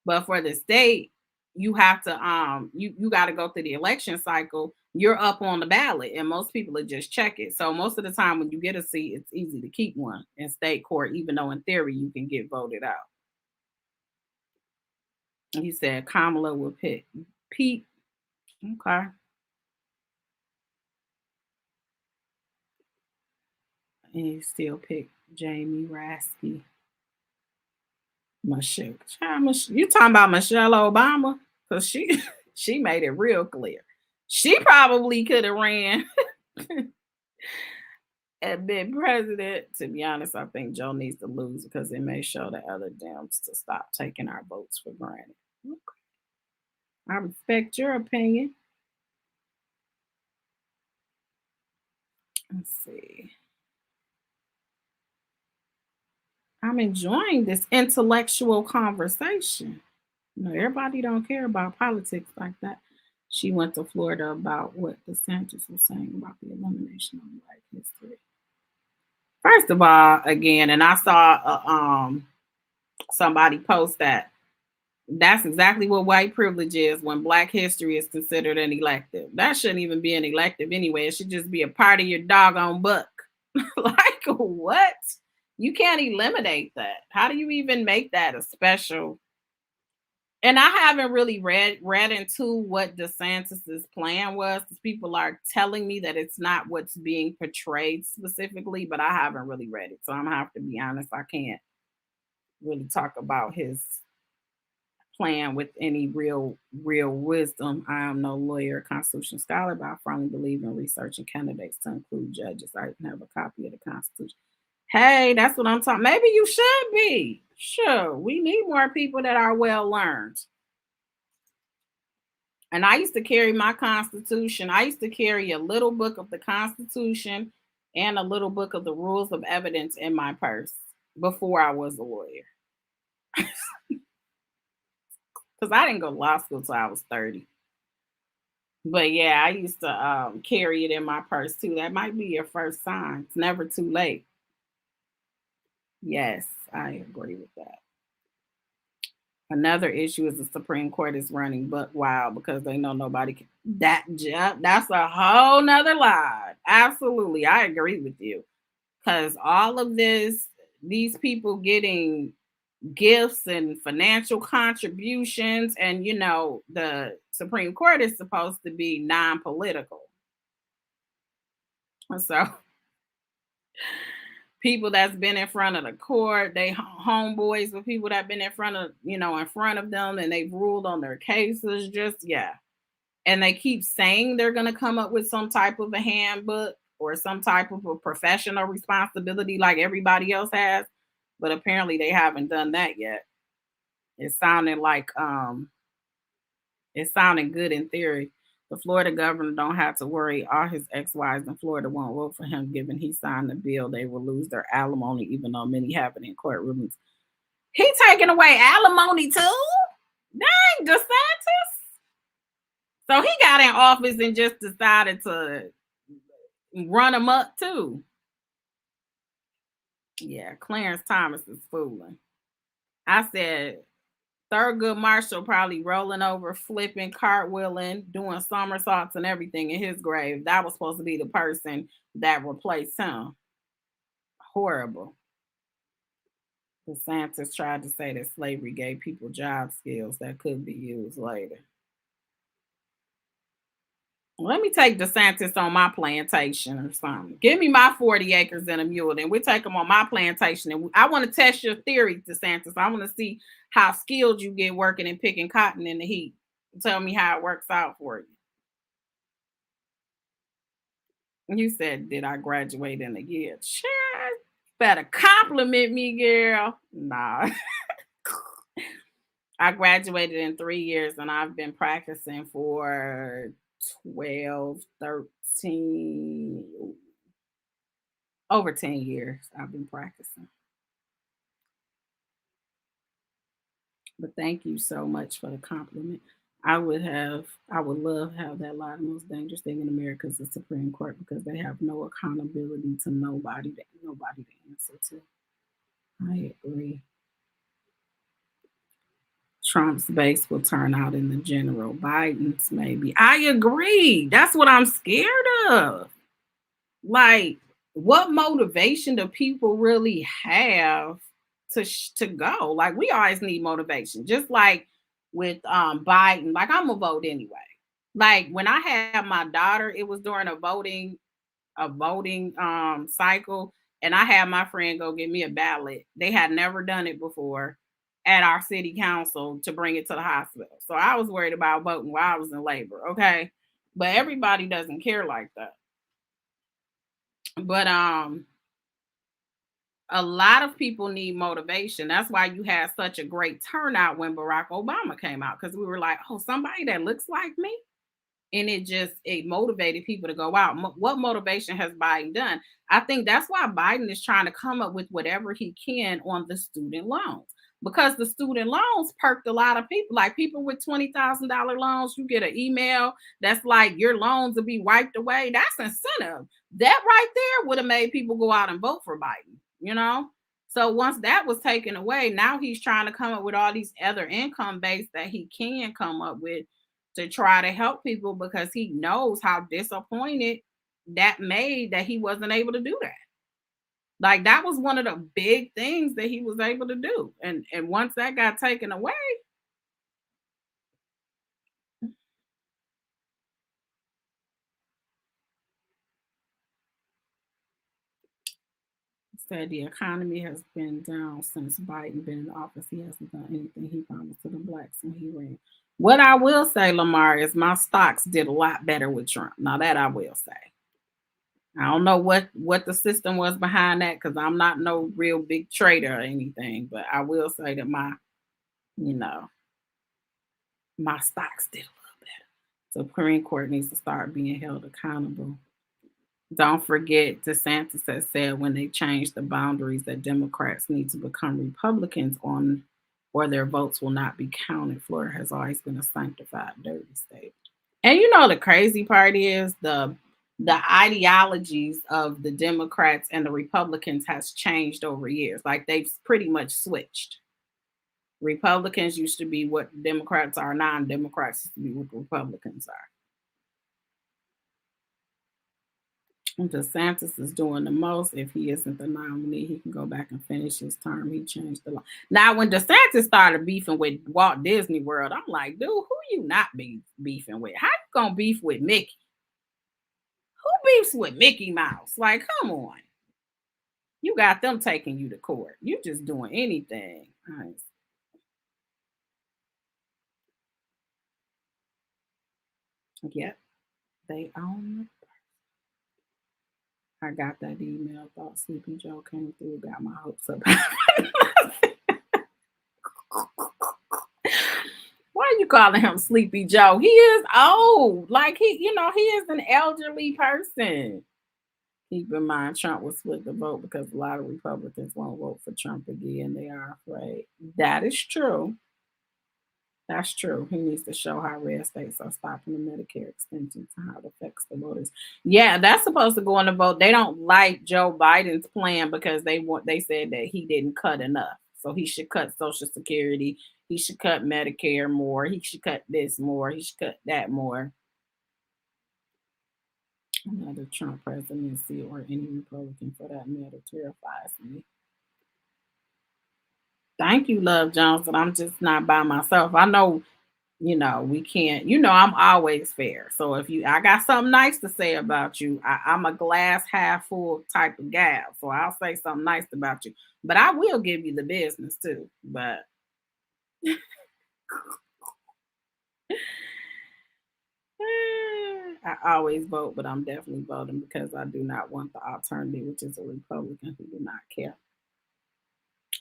But for the state, you have to you got to go through the election cycle. You're up on the ballot, and most people are just check it. So most of the time, when you get a seat, it's easy to keep one in state court, even though in theory you can get voted out. He said Kamala will pick Pete. Okay. And he still picked Jamie Rasky. Michelle, you talking about Michelle Obama? Because she she made it real clear. She probably could have ran and been president. To be honest, I think Joe needs to lose because it may show the other Dems to stop taking our votes for granted. Okay. I respect your opinion. Let's see. I'm enjoying this intellectual conversation. You know, everybody don't care about politics like that. She went to Florida about what DeSantis was saying about the elimination of Black history. First of all, again, and I saw somebody post that that's exactly what white privilege is when Black history is considered an elective. That shouldn't even be an elective anyway. It should just be a part of your doggone book. Like what? You can't eliminate that. How do you even make that a special? And I haven't really read into what DeSantis's plan was because people are telling me that it's not what's being portrayed specifically, but I haven't really read it. So I'm gonna have to be honest, I can't really talk about his plan with any real wisdom. I am no lawyer or constitutional scholar, but I firmly believe in researching candidates to include judges. I even have a copy of the Constitution. Hey, that's what I'm talking. Maybe you should be. Sure, we need more people that are well learned. And I used to carry my Constitution. I used to carry a little book of the Constitution and a little book of the rules of evidence in my purse before I was a lawyer. Because I didn't go to law school till I was 30. But yeah, I used to carry it in my purse too. That might be your first sign. It's never too late. Yes, I agree with that. Another issue is the Supreme Court is running but wild because they know nobody can. That's a whole nother lie. Absolutely, I agree with you. Because all of these people getting gifts and financial contributions, and the Supreme Court is supposed to be non-political. So people that's been in front of the court, they homeboys with people that been in front of them, and they've ruled on their cases. Just yeah, and they keep saying they're going to come up with some type of a handbook or some type of a professional responsibility like everybody else has, but apparently they haven't done that yet. It sounded like it sounded good in theory. The Florida governor don't have to worry. All his ex-wives in Florida won't vote for him, given he signed the bill. They will lose their alimony, even though many have it in courtrooms. He taking away alimony too? Dang, DeSantis. So he got in office and just decided to run him up too. Yeah, Clarence Thomas is fooling. I said Thurgood Marshall probably rolling over, flipping, cartwheeling, doing somersaults and everything in his grave. That was supposed to be the person that replaced him. Horrible. DeSantis tried to say that slavery gave people job skills that could be used later. Let me take DeSantis on my plantation or something. Give me my 40 acres and a mule, and we'll take them on my plantation. And I want to test your theory, DeSantis. I want to see how skilled you get working and picking cotton in the heat. Tell me how it works out for you. You said, did I graduate in a year? Sure. Better compliment me, girl. Nah. I graduated in 3 years and I've been practicing for 12, 13, over 10 years. I've been practicing. But thank you so much for the compliment. I would love to have that lie. The most dangerous thing in America is the Supreme Court because they have no accountability to nobody to answer to. I agree. Trump's base will turn out in the general. Biden's maybe. I agree. That's what I'm scared of. Like, what motivation do people really have to go? Like, we always need motivation. Just like with Biden. Like, I'm gonna vote anyway. Like when I had my daughter, it was during a voting cycle, and I had my friend go get me a ballot. They had never done it before. at our city council to bring it to the hospital. So I was worried about voting while I was in labor. Okay. But everybody doesn't care like that. But a lot of people need motivation. That's why you had such a great turnout when Barack Obama came out, because we were like, oh, somebody that looks like me. And it motivated people to go out. What motivation has Biden done? I think that's why Biden is trying to come up with whatever he can on the student loans, because the student loans perked a lot of people. Like people with $20,000 loans, you get an email that's like your loans will be wiped away. That's incentive. That right there would have made people go out and vote for Biden, you know? So once that was taken away, now he's trying to come up with all these other income base that he can come up with to try to help people, because he knows how disappointed that made that he wasn't able to do that. Like that was one of the big things that he was able to do. And once that got taken away, said the economy has been down since Biden been in office. He hasn't done anything he promised to the blacks when he ran. What I will say, Lamar, is my stocks did a lot better with Trump. Now that I will say. I don't know what the system was behind that, because I'm not no real big trader or anything, but I will say that you know, my stocks did a little better. Supreme Court needs to start being held accountable. Don't forget, DeSantis has said when they change the boundaries that Democrats need to become Republicans on, or their votes will not be counted. Florida has always been a sanctified, dirty state. And you know the crazy part is the ideologies of the Democrats and the Republicans has changed over years. Like they've pretty much switched. Republicans used to be what Democrats are now, and Democrats used to be what Republicans are. And DeSantis is doing the most. If he isn't the nominee, he can go back and finish his term. He changed the law. Now, when DeSantis started beefing with Walt Disney World, I'm like, dude, who you not beefing with? How you gonna beef with Mickey? Who beefs with Mickey Mouse? Like, come on. You got them taking you to court. You just doing anything. Yep, they own. I got that email. Thought Sleepy Joe came through. Got my hopes up. Why are you calling him Sleepy Joe? He is old. Like he is an elderly person. Keep in mind, Trump will split the vote because a lot of Republicans won't vote for Trump again. They are afraid. That is true. That's true. He needs to show how red states are stopping the Medicare extensions and how it affects the voters. Yeah, that's supposed to go on the vote. They don't like Joe Biden's plan because they said that he didn't cut enough. So he should cut Social Security. He should cut Medicare more. He should cut this more. He should cut that more. Another Trump presidency or any Republican for that matter terrifies me. Thank you, Love Johnson. I'm just not by myself. I know, we can't, I'm always fair. So if I got something nice to say about you, I'm a glass half full type of gal. So I'll say something nice about you. But I will give you the business too. But I always vote, but I'm definitely voting because I do not want the alternative, which is a Republican who do not care.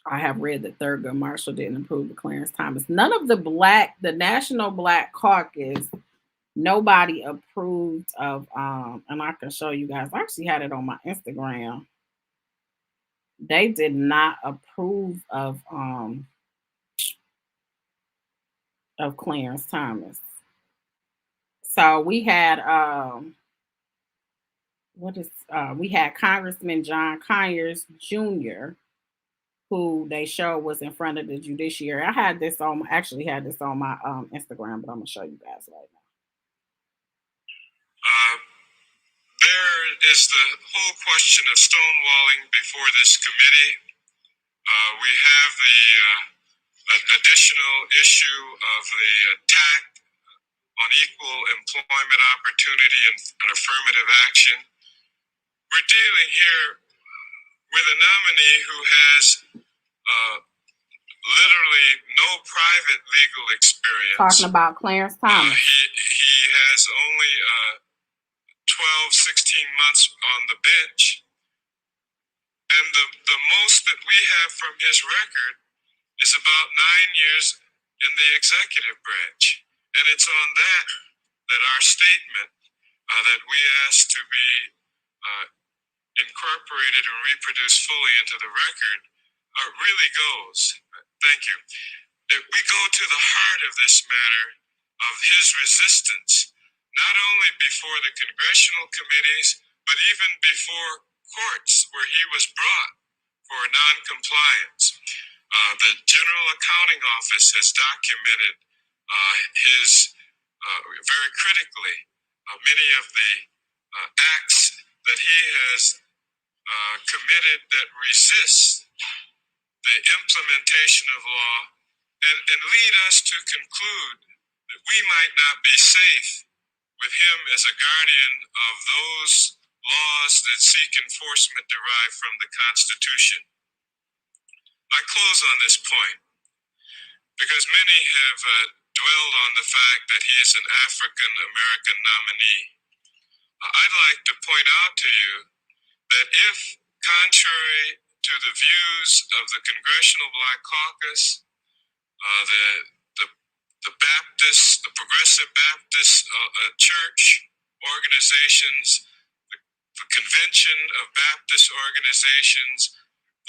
I have read that Thurgood Marshall didn't approve of Clarence Thomas. None of the National Black Caucus, nobody approved of, and I can show you guys. I actually had it on my Instagram. They did not approve of Clarence Thomas. So we had we had Congressman John Conyers Jr., who they showed was in front of the judiciary. I actually had this on my Instagram, but I'm gonna show you guys right now. There is the whole question of stonewalling before this committee. We have the additional issue of the attack on equal employment opportunity and affirmative action. We're dealing here with a nominee who has literally private legal experience. Talking about Clarence Thomas. He has only 12, 16 months on the bench. And the most that we have from his record is about 9 years in the executive branch. And it's on that our statement that we asked to be incorporated and reproduced fully into the record really goes. Thank you. We go to the heart of this matter of his resistance, not only before the congressional committees, but even before courts where he was brought for noncompliance. The General Accounting Office has documented his very critically many of the acts that he has committed that resist the implementation of law and lead us to conclude that we might not be safe with him as a guardian of those laws that seek enforcement derived from the Constitution. I close on this point because many have dwelled on the fact that he is an African American nominee. I'd like to point out to you that if, contrary to the views of the Congressional Black Caucus, the Baptist, the Progressive Baptist Church organizations, the Convention of Baptist Organizations,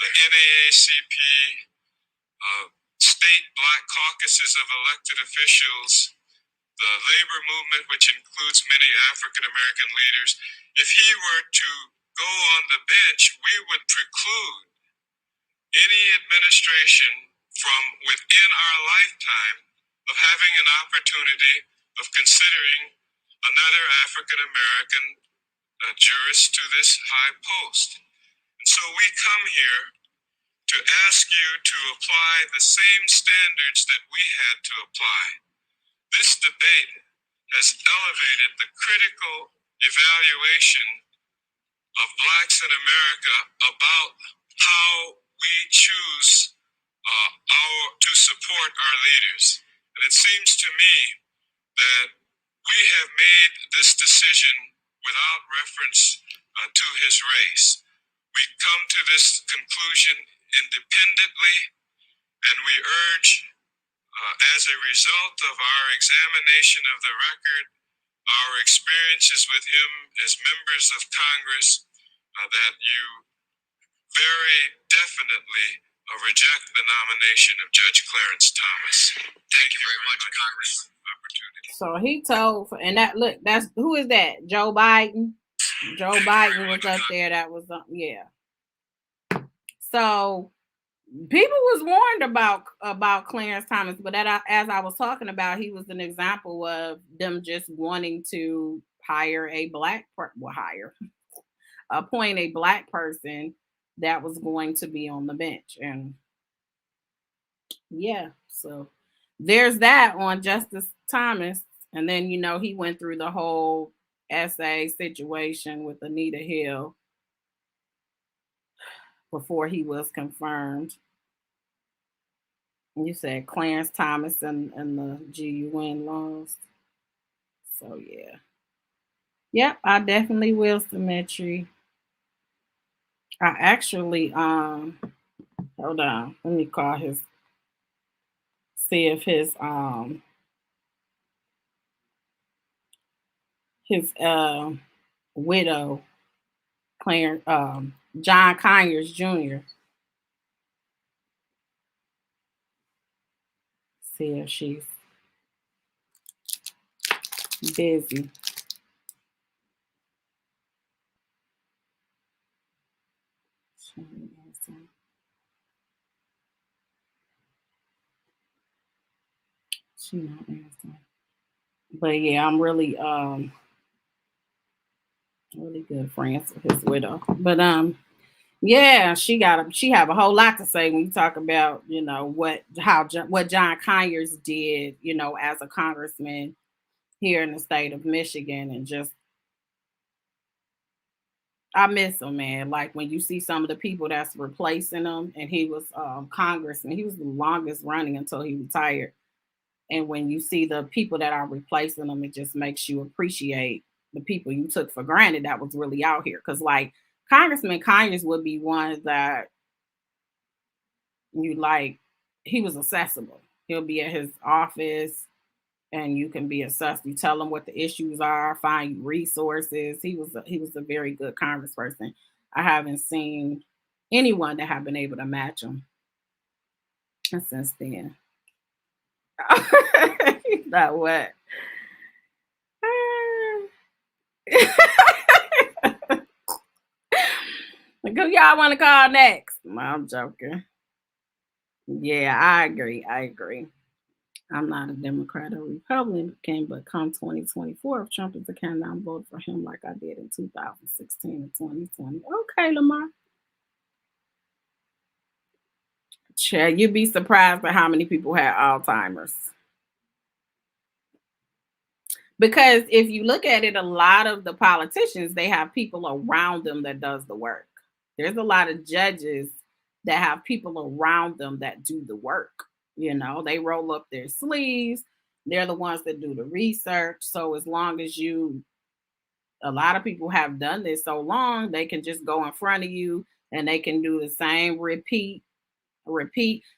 the NAACP, state black caucuses of elected officials, the labor movement, which includes many African American leaders, if he were to go on the bench, we would preclude any administration from within our lifetime of having an opportunity of considering another African American jurist to this high post. And so we come here to ask you to apply the same standards that we had to apply. This debate has elevated the critical evaluation of blacks in America about how we choose to support our leaders. And it seems to me that we have made this decision without reference to his race. We come to this conclusion independently, and we urge, as a result of our examination of the record, our experiences with him as members of Congress, that you very definitely reject the nomination of Judge Clarence Thomas. Thank you very much, Congress. So he told, and that look, that's who is that? Joe Biden. Joe Biden was up there. That was yeah. So people was warned about Clarence Thomas, but as I was talking about, he was an example of them just wanting to appoint a black person that was going to be on the bench. And yeah, so there's that on Justice Thomas. And then, he went through the whole essay situation with Anita Hill before he was confirmed. You said Clarence Thomas and the GUN laws. So yeah. Yep, I definitely will, Symmetry. I actually hold on. Let me call see if his widow, Clarence John Conyers Jr. See if she's busy. She not answering. But yeah, I'm really good friends with his widow. But yeah, she have a whole lot to say when you talk about, what John Conyers did, as a congressman here in the state of Michigan, and just I miss him, man. Like when you see some of the people that's replacing him, and he was congressman. He was the longest running until he retired. And when you see the people that are replacing them, it just makes you appreciate the people you took for granted that was really out here. Because like Congressman Conyers would be one that you like. He was accessible. He'll be at his office and you can be assessed. You tell him what the issues are, find resources. He was a very good congressperson. I haven't seen anyone that have been able to match him since then. That what? Like, who y'all want to call next? I'm joking. Yeah, I agree. I agree. I'm not a Democrat or Republican, but come 2024, if Trump is the candidate, I'm voting for him like I did in 2016 and 2020. Okay, Lamar. Chad, you'd be surprised at how many people had Alzheimer's. Because if you look at it, a lot of the politicians, they have people around them that does the work. There's a lot of judges that have people around them that do the work. You know, they roll up their sleeves. They're the ones that do the research. So as long as a lot of people have done this so long, they can just go in front of you and they can do the same repeat.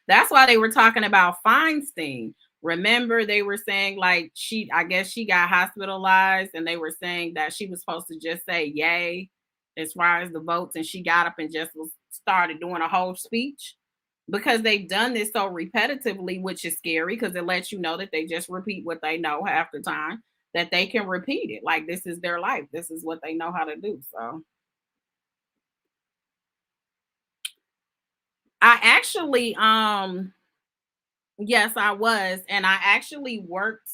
That's why they were talking about Feinstein. Remember, they were saying like I guess she got hospitalized, and they were saying that she was supposed to just say yay as far as the votes, and she got up and just started doing a whole speech because they've done this so repetitively, which is scary because it lets you know that they just repeat what they know half the time, that they can repeat it. Like this is their life. This is what they know how to do. So I actually yes, I was. And I actually worked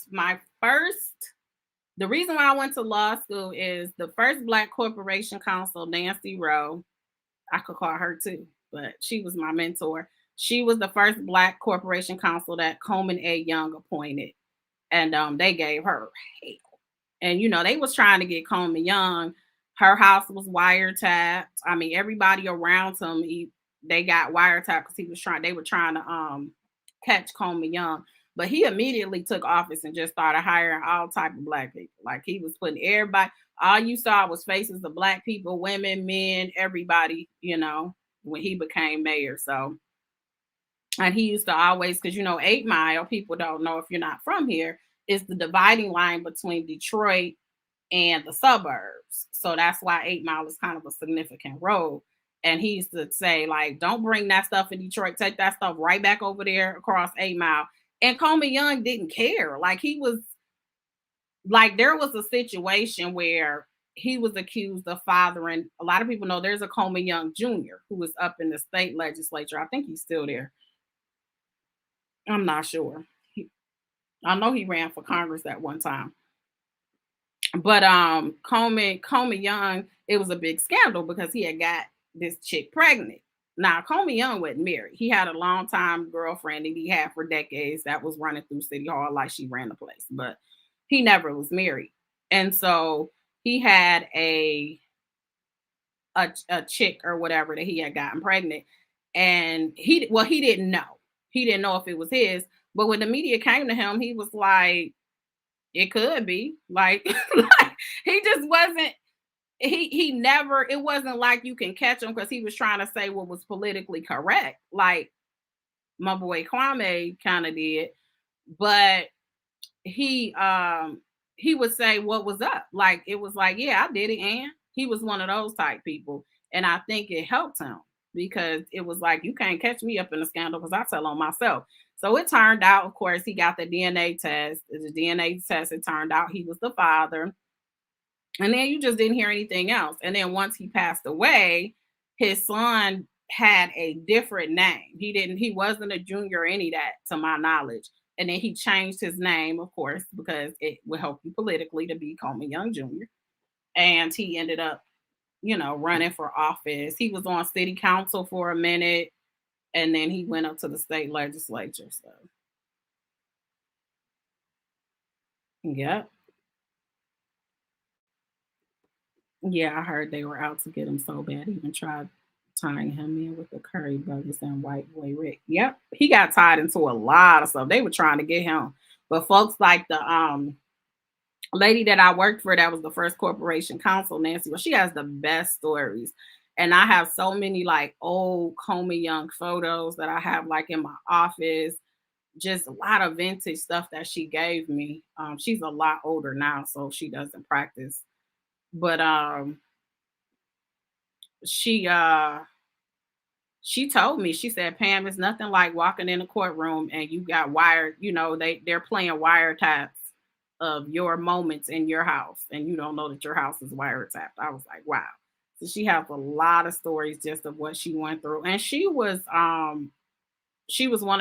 the reason why I went to law school is the first Black Corporation Counsel, Nancy Rowe. I could call her too, but she was my mentor. She was the first Black Corporation Counsel that Coleman A. Young appointed. And they gave her hell. And, you know, they was trying to get Coleman Young. Her house was wiretapped. I mean, everybody around him, they got wiretapped because they were trying to catch Coleman Young. But he immediately took office and just started hiring all type of Black people. Like he was putting everybody, all you saw was faces of Black people, women, men, everybody, you know, when he became mayor. So, and he used to always, because, you know, 8 Mile, people don't know if you're not from here, is the dividing line between Detroit and the suburbs. So that's why 8 Mile is kind of a significant road. And he used to say, like, don't bring that stuff in Detroit. Take that stuff right back over there across 8 Mile. And Coleman Young didn't care. Like, he was, like, there was a situation where he was accused of fathering. A lot of people know there's a Coleman Young Jr. who was up in the state legislature. I think he's still there. I'm not sure. I know he ran for Congress at one time. But Coleman Young, it was a big scandal because he had got this chick pregnant. Now, Coleman Young wasn't married. He had a long-time girlfriend that he had for decades that was running through City Hall like she ran the place, but he never was married. And so he had a chick or whatever that he had gotten pregnant. And he didn't know. He didn't know if it was his. But when the media came to him, he was like, it could be. Like, like he just wasn't, he never, it wasn't like you can catch him because he was trying to say what was politically correct. Like my boy Kwame kind of did. But he would say what was up. Like it was like, yeah, I did it. And he was one of those type people. And I think it helped him because it was like, you can't catch me up in a scandal because I tell on myself. So it turned out, of course, he got the DNA test. The DNA test, it turned out he was the father. And then you just didn't hear anything else. And then once he passed away, his son had a different name. He wasn't a junior or any of that, to my knowledge. And then he changed his name, of course, because it would help you politically to be Coleman Young Jr. And he ended up, you know, running for office. He was on city council for a minute. And then he went up to the state legislature. So, yeah. Yeah, I heard they were out to get him so bad, even tried tying him in with the Curry brothers and White Boy Rick. Yep, he got tied into a lot of stuff. They were trying to get him, but folks like the lady that I worked for, that was the first corporation counsel, Nancy. Well, she has the best stories. And I have so many like old Comey Young photos that I have like in my office, just a lot of vintage stuff that she gave me. She's a lot older now, so she doesn't practice. But she she told me, she said, Pam, it's nothing like walking in a courtroom and you got wired, they're playing wiretaps of your moments in your house and you don't know that your house is wiretapped. I was like, wow. So she has a lot of stories just of what she went through. And she was one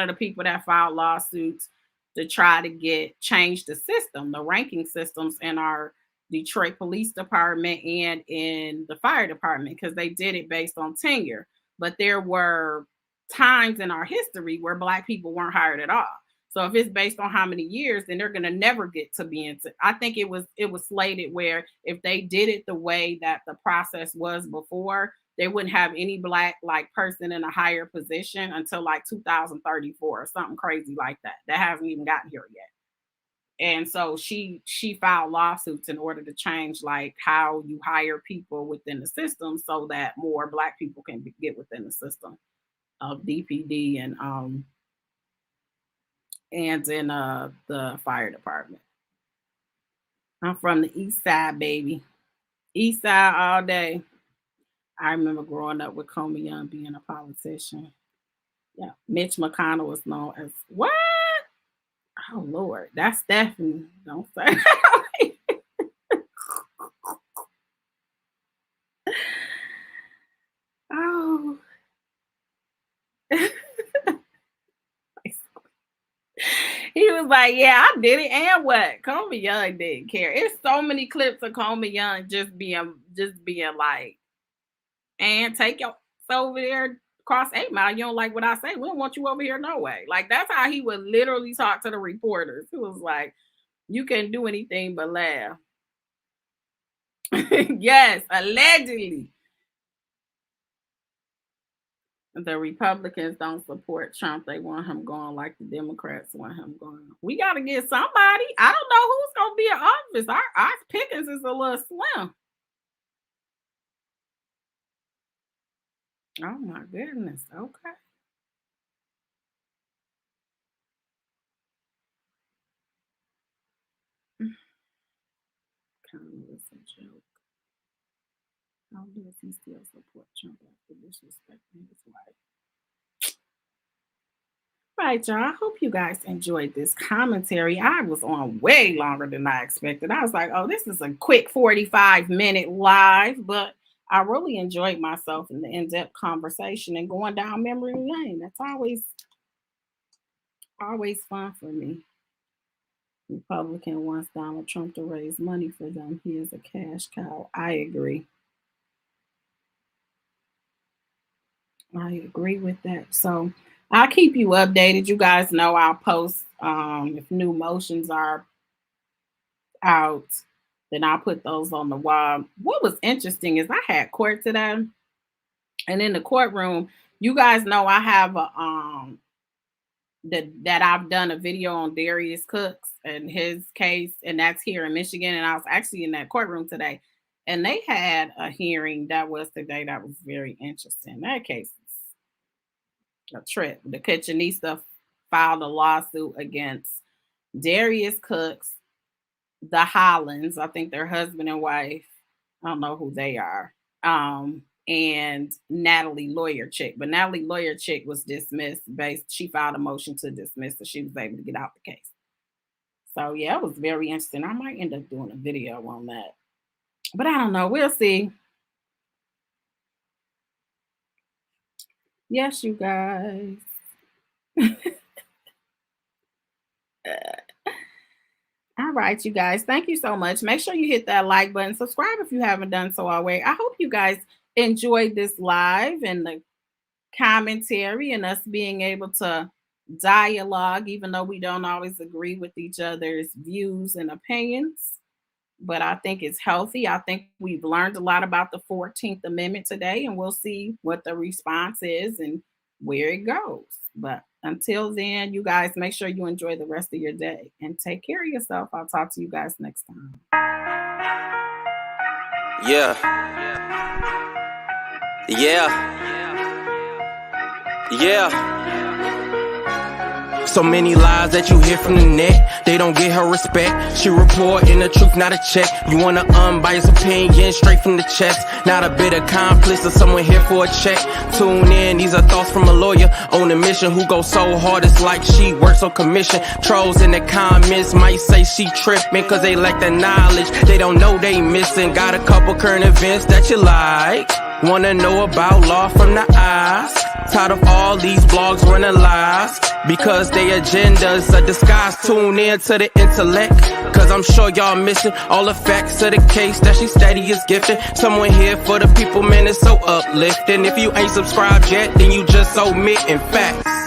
of the people that filed lawsuits to try to get change the system, the ranking systems in our Detroit Police Department and in the fire department, because they did it based on tenure. But there were times in our history where Black people weren't hired at all. So if it's based on how many years, then they're gonna never get to be into. I think it was slated where if they did it the way that the process was before, they wouldn't have any Black like person in a higher position until like 2034 or something crazy like that. That hasn't even gotten here yet. And so she filed lawsuits in order to change like how you hire people within the system so that more Black people can get within the system of DPD and in the fire department. I'm from the east side, baby. East side all day. I remember growing up with Comey Young being a politician. Yeah. Mitch McConnell was known as what? Oh Lord, that's Stephanie. Don't say. Oh. He was like, "Yeah, I did it, and what?" Comey Young didn't care. It's so many clips of Comey Young just being like, "And take your over there across 8 Mile. You don't like what I say? We don't want you over here, no way." Like that's how he would literally talk to the reporters. He was like, "You can't do anything but laugh." Yes, allegedly. The Republicans don't support Trump. They want him gone like the Democrats want him gone. We got to get somebody. I don't know who's going to be in office. Our pickings is a little slim. Oh my goodness. Okay. Kind of was a joke. How does he still support Trump after disrespecting his wife? Right, y'all. I hope you guys enjoyed this commentary. I was on way longer than I expected. I was like, oh, this is a quick 45-minute live, but I really enjoyed myself in the in-depth conversation and going down memory lane. That's always fun for me. Republican wants Donald Trump to raise money for them. He is a cash cow. I agree. I agree with that. So I'll keep you updated. You guys know I'll post if new motions are out, then I'll put those on the wall. What was interesting is I had court today, and in the courtroom, you guys know I have a that I've done a video on Darius Cooks and his case, and that's here in Michigan. And I was actually in that courtroom today, and they had a hearing that was today that was very interesting. That case is a trip. The Kitchenista filed a lawsuit against Darius Cooks, the Hollands, I think they're husband and wife. I don't know who they are. And Natalie Lawyer Chick. But Natalie Lawyer Chick was dismissed she filed a motion to dismiss, so she was able to get out the case. So yeah, it was very interesting. I might end up doing a video on that. But I don't know. We'll see. Yes, you guys. All right, you guys. Thank you so much. Make sure you hit that like button. Subscribe if you haven't done so already. I hope you guys enjoyed this live and the commentary and us being able to dialogue, even though we don't always agree with each other's views and opinions. but I think it's healthy. I think we've learned a lot about the 14th Amendment today, and we'll see what the response is and where it goes. But until then, you guys make sure you enjoy the rest of your day and take care of yourself. I'll talk to you guys next time. Yeah. So many lies that you hear from the net, they don't get her respect. She reporting the truth, not a check. You want an unbiased opinion straight from the chest, not a bit of accomplice or someone here for a check. Tune in, these are thoughts from a lawyer on a mission who goes so hard it's like she works on commission. Trolls in the comments might say she tripping cause they lack the knowledge, they don't know they missing. Got a couple current events that you like, wanna know about law from the eyes. Tired of all these blogs running lies because their agendas are disguised. Tune in to the intellect, cause I'm sure y'all missing all the facts of the case that she steady is gifting. Someone here for the people, man, it's so uplifting. If you ain't subscribed yet, then you just omitting facts.